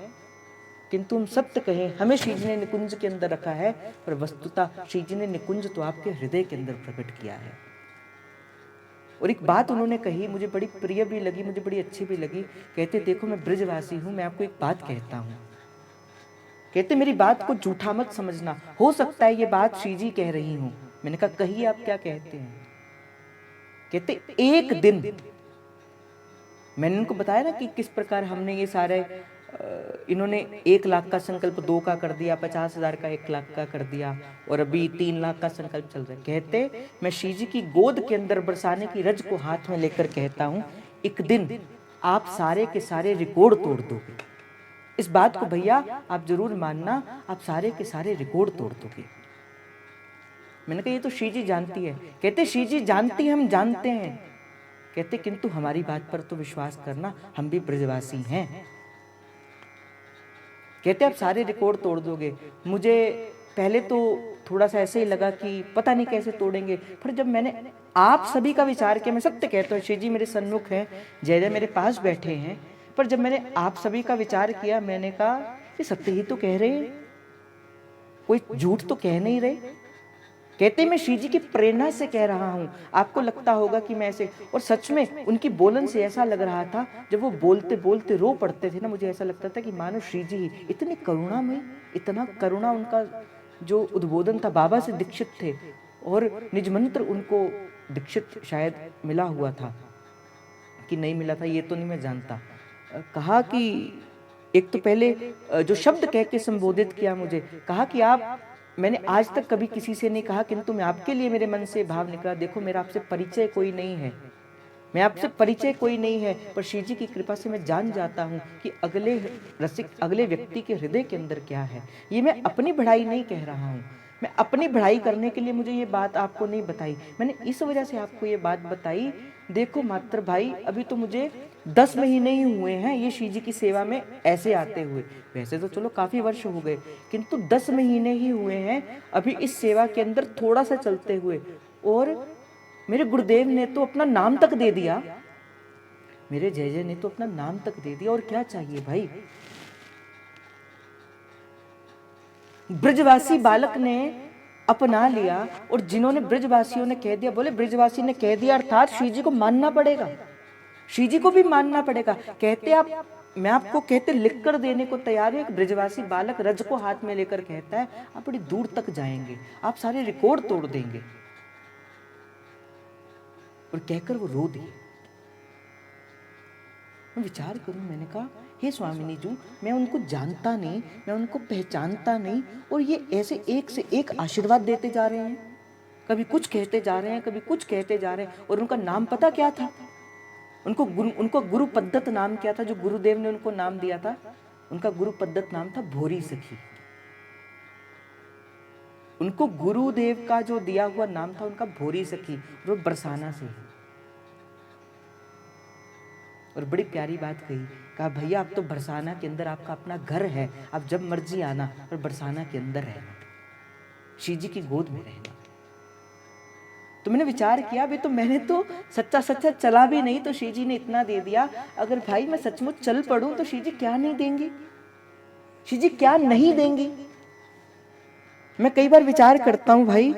किंतु हम सत्य कहें, हमें श्री जी ने निकुंज के अंदर रखा है, पर वस्तुतः श्री जी ने निकुंज तो आपके हृदय के अंदर प्रकट किया है। और एक बात उन्होंने कही, मुझे बड़ी प्रिय भी लगी, मुझे बड़ी अच्छी भी लगी। कहते देखो मैं ब्रजवासी हूं, मैं आपको एक बात कहता हूं, कहते मेरी बात को झूठा मत समझना, हो सकता है ये बात श्री जी कह रही हूं। मैंने कहा कहिए आप क्या कहते हैं। कहते एक दिन, मैंने उनको बताया ना कि किस प्रकार हमने ये सारे, इन्होंने 1 लाख का संकल्प 2 का कर दिया, 50,000 का 1 लाख का कर दिया और अभी 3 लाख का संकल्प चल रहा है। कहते मैं श्री जी की गोद के अंदर बरसाने की रज को हाथ में लेकर कहता हूं, एक दिन आप सारे के सारे रिकॉर्ड तोड़ दोगे। इस बात को भैया आप जरूर मानना, आप सारे के सारे रिकॉर्ड तोड़ दोगे। मैंने कहा ये तो श्री जी जानती है। कहते श्री जी जानती है, हम जानते हैं। कहते किंतु हमारी बात पर तो विश्वास करना, हम भी ब्रजवासी हैं। कहते आप सारे रिकॉर्ड तोड़ दोगे। मुझे पहले तो थोड़ा सा ऐसे ही लगा कि पता नहीं कैसे तोड़ेंगे, पर जब मैंने आप सभी का विचार किया, मैं सत्य कहता हूँ, श्री जी मेरे सन्मुख हैं, जय जय मेरे पास बैठे हैं, पर जब मैंने आप सभी का विचार किया, मैंने कहा ये सत्य ही तो कह रहे हैं, कोई झूठ तो कह नहीं रहे। कहते मैं श्री जी की प्रेरणा से कह रहा हूं, आपको लगता होगा कि मैं ऐसे, और सच में उनकी बोलन से ऐसा लग रहा था, जब वो बोलते बोलते रो पड़ते थे ना, मुझे ऐसा लगता था कि मानो श्री जी ही इतनी करुणामय, इतना करुणा, उनका जो उद्बोधन था, बाबा से दीक्षित थे और निज मंत्र उनको दीक्षित शायद मिला हुआ था कि नहीं मिला था ये तो नहीं मैं जानता। कहा कि एक तो पहले जो शब्द कह के संबोधित किया मुझे, कहा कि आप, मैंने आज तक कभी किसी से नहीं कहा, किंतु मैं आपके लिए मेरे मन से भाव निकला, देखो मेरा आपसे परिचय कोई नहीं है, मैं आपसे परिचय कोई नहीं है, पर श्री जी की कृपा से मैं जान जाता हूँ कि अगले रसिक, अगले व्यक्ति के हृदय के अंदर क्या है। ये मैं अपनी बढ़ाई नहीं कह रहा हूँ, मैं अपनी बढ़ाई करने के लिए मुझे ये बात आपको नहीं बताई, मैंने इस वजह से आपको ये बात बताई। देखो मात्र भाई, अभी तो मुझे 10 महीने ही हुए हैं ये श्री जी की सेवा में ऐसे आते हुए, वैसे तो चलो काफ़ी वर्ष हो गए, किंतु 10 महीने ही हुए हैं अभी इस सेवा के अंदर थोड़ा सा चलते हुए, और मेरे गुरुदेव ने तो अपना नाम तक दे दिया, मेरे जय जय ने तो अपना नाम तक दे दिया, और क्या चाहिए भाई। ब्रजवासी बालक ने अपना लिया, और जिन्होंने ब्रजवासियों ने कह दिया, बोले ब्रजवासी ने कह दिया, अर्थात श्री जी को मानना पड़ेगा, श्री जी को भी मानना पड़ेगा। कहते आप, मैं आपको कहते लिख कर देने को तैयार हूं, एक ब्रजवासी बालक रज को हाथ में लेकर कहता है, आप बड़ी दूर तक जाएंगे, आप सारे रिकॉर्ड तोड़ देंगे, और कहकर वो रो दिए। मैं विचार करूं, मैंने कहा हे स्वामिनी जी, मैं उनको जानता नहीं, मैं उनको पहचानता नहीं, और ये ऐसे एक से एक आशीर्वाद देते जा रहे हैं, कभी कुछ कहते जा रहे हैं, कभी कुछ कहते जा रहे हैं। और उनका नाम पता क्या था, उनको गुरु पद्धत नाम क्या था, जो गुरुदेव ने उनको नाम दिया था, उनका गुरु पद्धत नाम था भोरी सखी। उनको गुरुदेव का जो दिया हुआ नाम था उनका भोरी सखी, वो बरसाना से। और बड़ी प्यारी बात कही, कहा भैया आप तो बरसाना के अंदर आपका अपना घर है, आप जब मर्जी आना, और बरसाना के अंदर रहना, श्री जी की गोद में रहना। तो मैंने विचार किया, भाई तो मैंने तो सच्चा सच्चा चला भी नहीं, तो श्री जी ने इतना दे दिया, अगर भाई मैं सचमुच चल पड़ूं तो श्री जी क्या नहीं देंगी, श्री जी क्या नहीं देंगी। मैं कई बार विचार करता हूं भाई,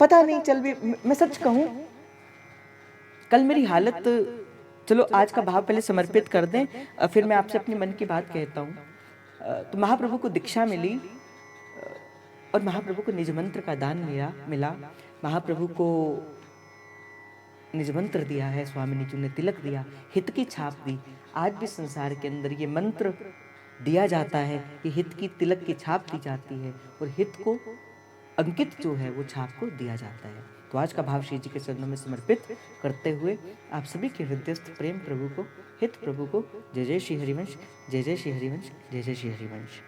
पता नहीं चल भी, मैं सच कहूं, कल मेरी हालत, चलो आज का भाव पहले समर्पित कर दें, फिर मैं आपसे अपने मन की बात कहता हूँ। तो महाप्रभु को दीक्षा मिली, और महाप्रभु को निज मंत्र का दान मिला, महाप्रभु को निज मंत्र दिया है, स्वामिनी जी ने तिलक दिया, हित की छाप दी। आज भी संसार के अंदर ये मंत्र दिया जाता है कि हित की तिलक की छाप दी जाती है, और हित को अंकित जो है वो छाप को दिया जाता है। तो आज का भाव श्री जी के चरणों में समर्पित करते हुए आप सभी के हृदयस्थ प्रेम प्रभु को, हित प्रभु को, जय जय श्री हरिवंश, जय जय श्री हरिवंश, जय जय श्री हरिवंश।